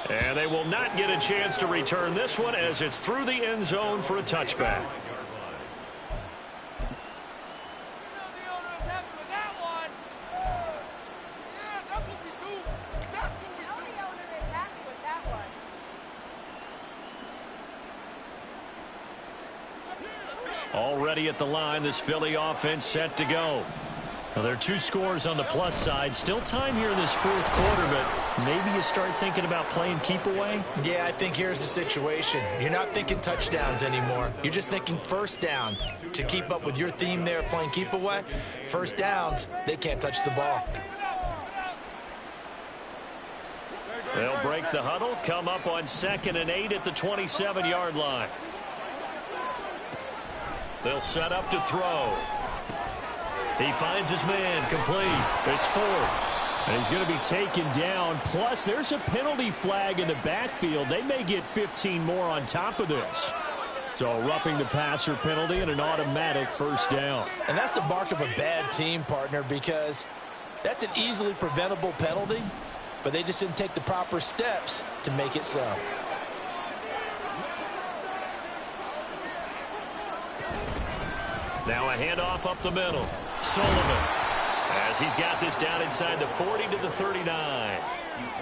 And they will not get a chance to return this one as it's through the end zone for a touchback. Already at the line, this Philly offense set to go. Well, there are 2 scores on the plus side. Still time here in this fourth quarter, but maybe you start thinking about playing keep away? Yeah, I think here's the situation. You're not thinking touchdowns anymore. You're just thinking first downs. To keep up with your theme there, playing keep away, first downs, they can't touch the ball. They'll break the huddle, come up on 2nd and 8 at the 27-yard line. They'll set up to throw. He finds his man complete. It's 4th. And he's going to be taken down. Plus, there's a penalty flag in the backfield. They may get 15 more on top of this. So a roughing the passer penalty and an automatic first down. And that's the mark of a bad team, partner, because that's an easily preventable penalty, but they just didn't take the proper steps to make it so. Now a handoff up the middle. Sullivan, as he's got this down inside the 40 to the 39.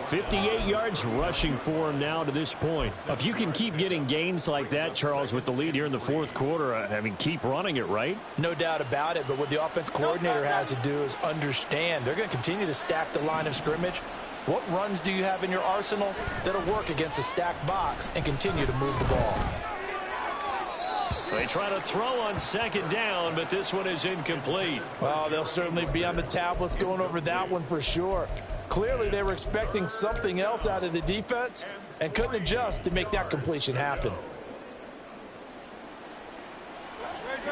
58 yards rushing for him now to this point. If you can keep getting gains like that, Charles, with the lead here in the fourth quarter, I mean, keep running it, right? No doubt about it, but what the offense coordinator has to do is understand. They're going to continue to stack the line of scrimmage. What runs do you have in your arsenal that'll work against a stacked box and continue to move the ball? They try to throw on 2nd down, but this one is incomplete. Well, they'll certainly be on the tablets going over that one for sure. Clearly, they were expecting something else out of the defense and couldn't adjust to make that completion happen.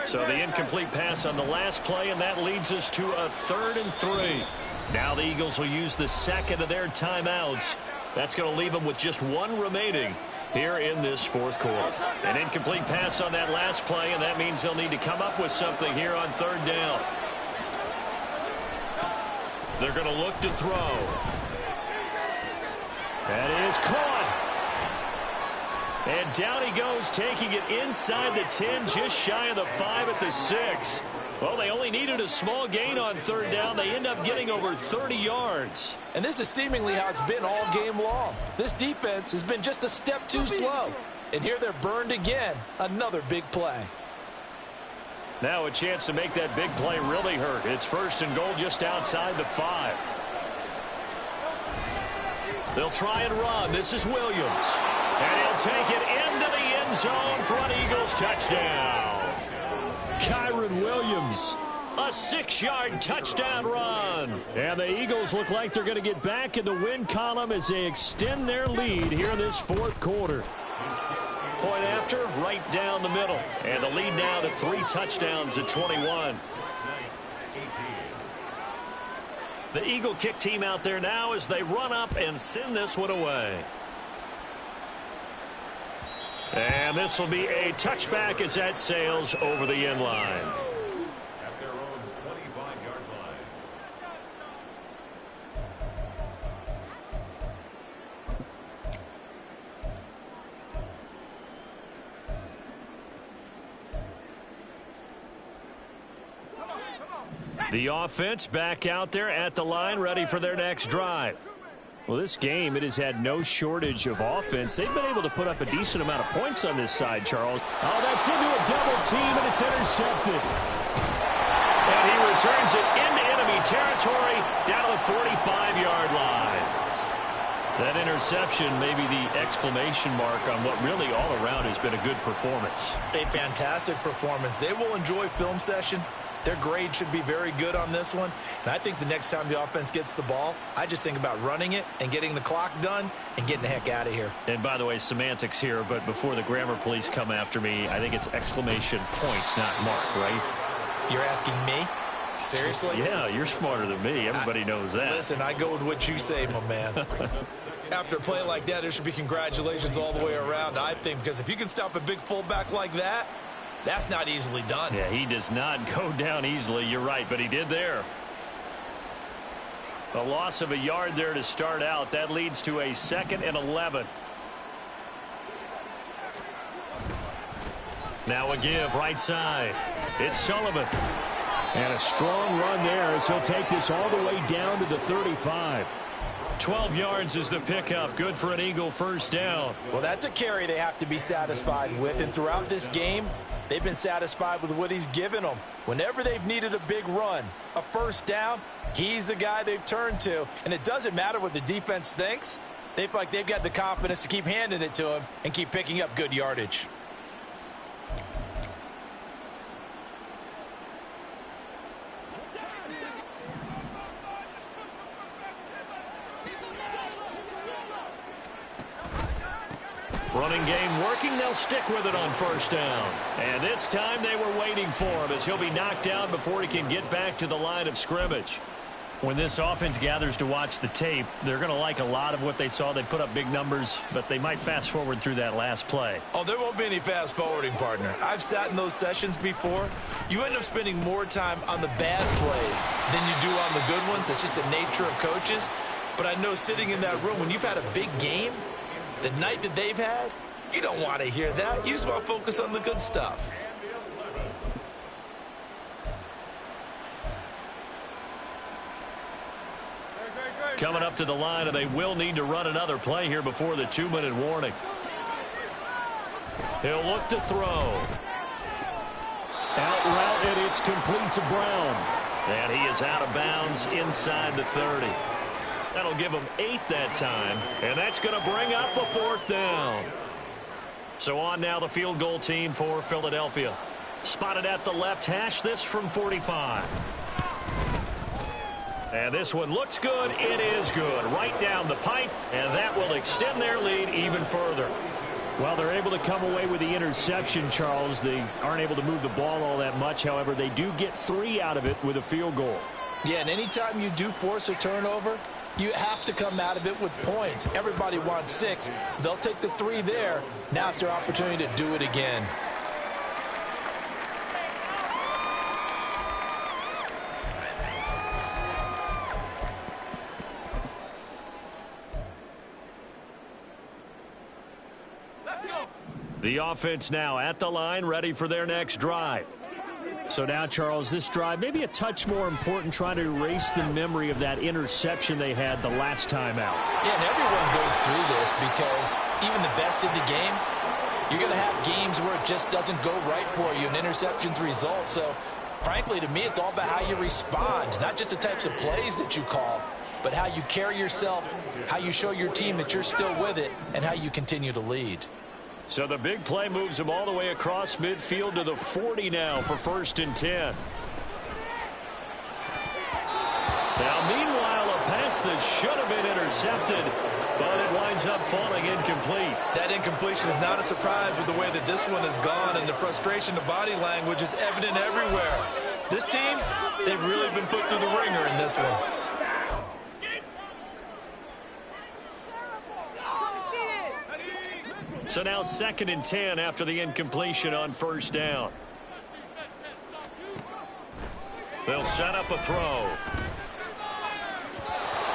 So the incomplete pass on the last play, and that leads us to a 3rd and 3. Now the Eagles will use the 2nd of their timeouts. That's going to leave them with just 1 remaining here in this fourth quarter. An incomplete pass on that last play, and that means they'll need to come up with something here on 3rd down. They're going to look to throw. That is caught. And down he goes, taking it inside the 10, just shy of the 5 at the 6. Well, they only needed a small gain on 3rd down. They end up getting over 30 yards. And this is seemingly how it's been all game long. This defense has been just a step too slow. And here they're burned again. Another big play. Now a chance to make that big play really hurt. It's 1st and goal just outside the 5. They'll try and run. This is Williams. And he'll take it into the end zone for an Eagles touchdown. Kyron Williams, a 6-yard touchdown run. And the Eagles look like they're going to get back in the win column as they extend their lead here in this fourth quarter. Point after, right down the middle. And the lead now to 3 touchdowns at 21. The Eagle kick team out there now as they run up and send this one away. And this will be a touchback as that sails over the end line. At their own 25-yard line. The offense back out there at the line, ready for their next drive. Well, this game, it has had no shortage of offense. They've been able to put up a decent amount of points on this side, Charles. Oh, that's into a double team, and it's intercepted. And he returns it into enemy territory down to the 45-yard line. That interception may be the exclamation mark on what really all around has been a good performance. A fantastic performance. They will enjoy film session. Their grade should be very good on this one. And I think the next time the offense gets the ball, I just think about running it and getting the clock done and getting the heck out of here. And by the way, semantics here, but before the grammar police come after me, I think it's exclamation points, not mark, right? You're asking me? Seriously? Yeah, you're smarter than me. Everybody knows that. Listen, I go with what you say, my man. After a play like that, there should be congratulations all the way around, I think, because if you can stop a big fullback like that, that's not easily done. Yeah, he does not go down easily. You're right, but he did there. A loss of a yard there to start out. That leads to a 2nd and 11. Now a give right side. It's Sullivan. And a strong run there as he'll take this all the way down to the 35. 12 yards is the pickup. Good for an Eagle first down. Well, that's a carry they have to be satisfied with. And throughout this game, they've been satisfied with what he's given them. Whenever they've needed a big run, a first down, he's the guy they've turned to. And it doesn't matter what the defense thinks. They feel like they've got the confidence to keep handing it to him and keep picking up good yardage. Running game working. They'll stick with it on first down. And this time they were waiting for him as he'll be knocked down before he can get back to the line of scrimmage. When this offense gathers to watch the tape, they're going to like a lot of what they saw. They put up big numbers, but they might fast forward through that last play. Oh, there won't be any fast forwarding, partner. I've sat in those sessions before. You end up spending more time on the bad plays than you do on the good ones. It's just the nature of coaches. But I know sitting in that room, when you've had a big game, the night that they've had, you don't want to hear that. You just want to focus on the good stuff. Coming up to the line, and they will need to run another play here before the 2-minute warning. He'll look to throw. Out route, and it's complete to Brown. And he is out of bounds inside the 30. That'll give him 8 that time, and that's going to bring up a 4th down. So on now the field goal team for Philadelphia. Spotted at the left hash, this from 45. And this one looks good. It is good. Right down the pipe, and that will extend their lead even further. Well, they're able to come away with the interception, Charles. They aren't able to move the ball all that much. However, they do get 3 out of it with a field goal. Yeah, and anytime you do force a turnover, you have to come out of it with points. Everybody wants 6. They'll take the 3 there. Now it's their opportunity to do it again. The offense now at the line, ready for their next drive. So now, Charles, this drive maybe a touch more important, trying to erase the memory of that interception they had the last time out. Yeah, and everyone goes through this because even the best in the game, you're going to have games where it just doesn't go right for you, and interceptions result. So, frankly, to me, it's all about how you respond, not just the types of plays that you call, but how you carry yourself, how you show your team that you're still with it, and how you continue to lead. So the big play moves him all the way across midfield to the 40 now for 1st and 10. Now, meanwhile, a pass that should have been intercepted, but it winds up falling incomplete. That incompletion is not a surprise with the way that this one has gone, and the frustration, the body language is evident everywhere. This team, they've really been put through the ringer in this one. So now 2nd and 10 after the incompletion on 1st down. They'll set up a throw.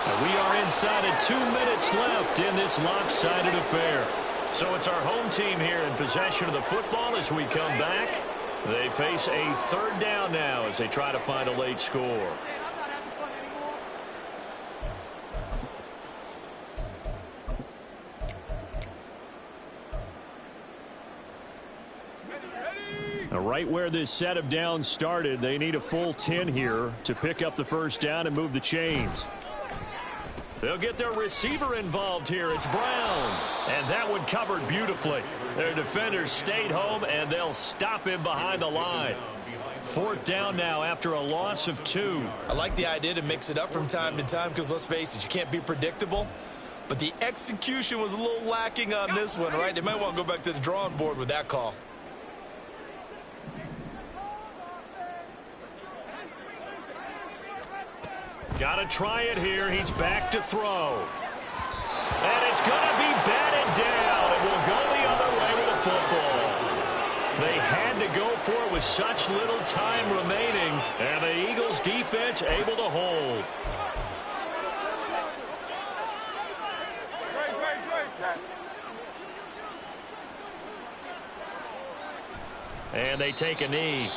And we are inside of 2 minutes left in this lopsided affair. So it's our home team here in possession of the football as we come back. They face a 3rd down now as they try to find a late score. Now, right where this set of downs started, they need a full 10 here to pick up the first down and move the chains. They'll get their receiver involved here. It's Brown. And that one covered beautifully. Their defenders stayed home, and they'll stop him behind the line. Fourth down now after a loss of 2. I like the idea to mix it up from time to time because, let's face it, you can't be predictable. But the execution was a little lacking on this one, right? They might want to go back to the drawing board with that call. Got to try it here. He's back to throw. And it's going to be batted down. It will go the other way with the football. They had to go for it with such little time remaining, and the Eagles defense able to hold. And they take a knee.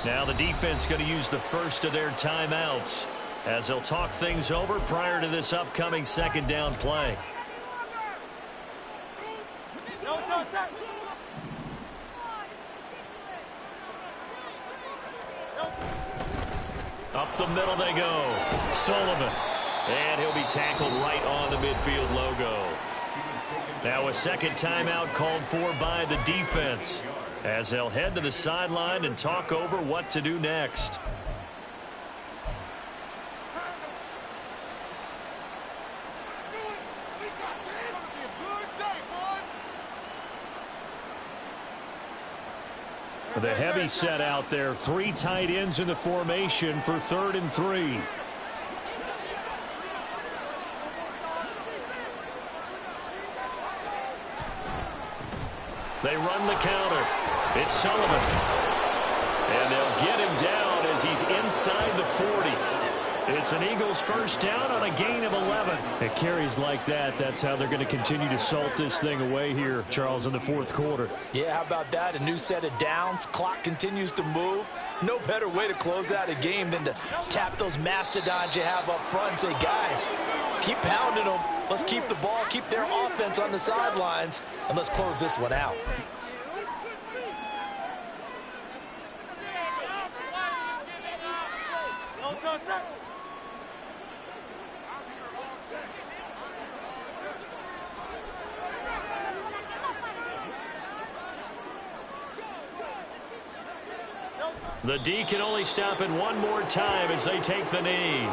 Now the defense going to use the first of their timeouts as they'll talk things over prior to this upcoming second down play. Up the middle they go. Sullivan. And he'll be tackled right on the midfield logo. Now a second timeout called for by the defense as they'll head to the sideline and talk over what to do next. The heavy set out there. 3 tight ends in the formation for 3rd and 3. They run the counter. It's Sullivan. And they'll get him down as he's inside the 40. It's an Eagles first down on a gain of 11. It carries like that. That's how they're going to continue to salt this thing away here, Charles, in the fourth quarter. Yeah, how about that? A new set of downs. Clock continues to move. No better way to close out a game than to tap those mastodons you have up front and say, guys, keep pounding them. Let's keep the ball, keep their offense on the sidelines, and let's close this one out. The D can only stop it one more time as they take the knee.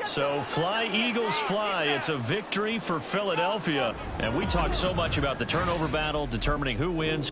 So fly, Eagles, fly. It's a victory for Philadelphia. And we talk so much about the turnover battle, determining who wins.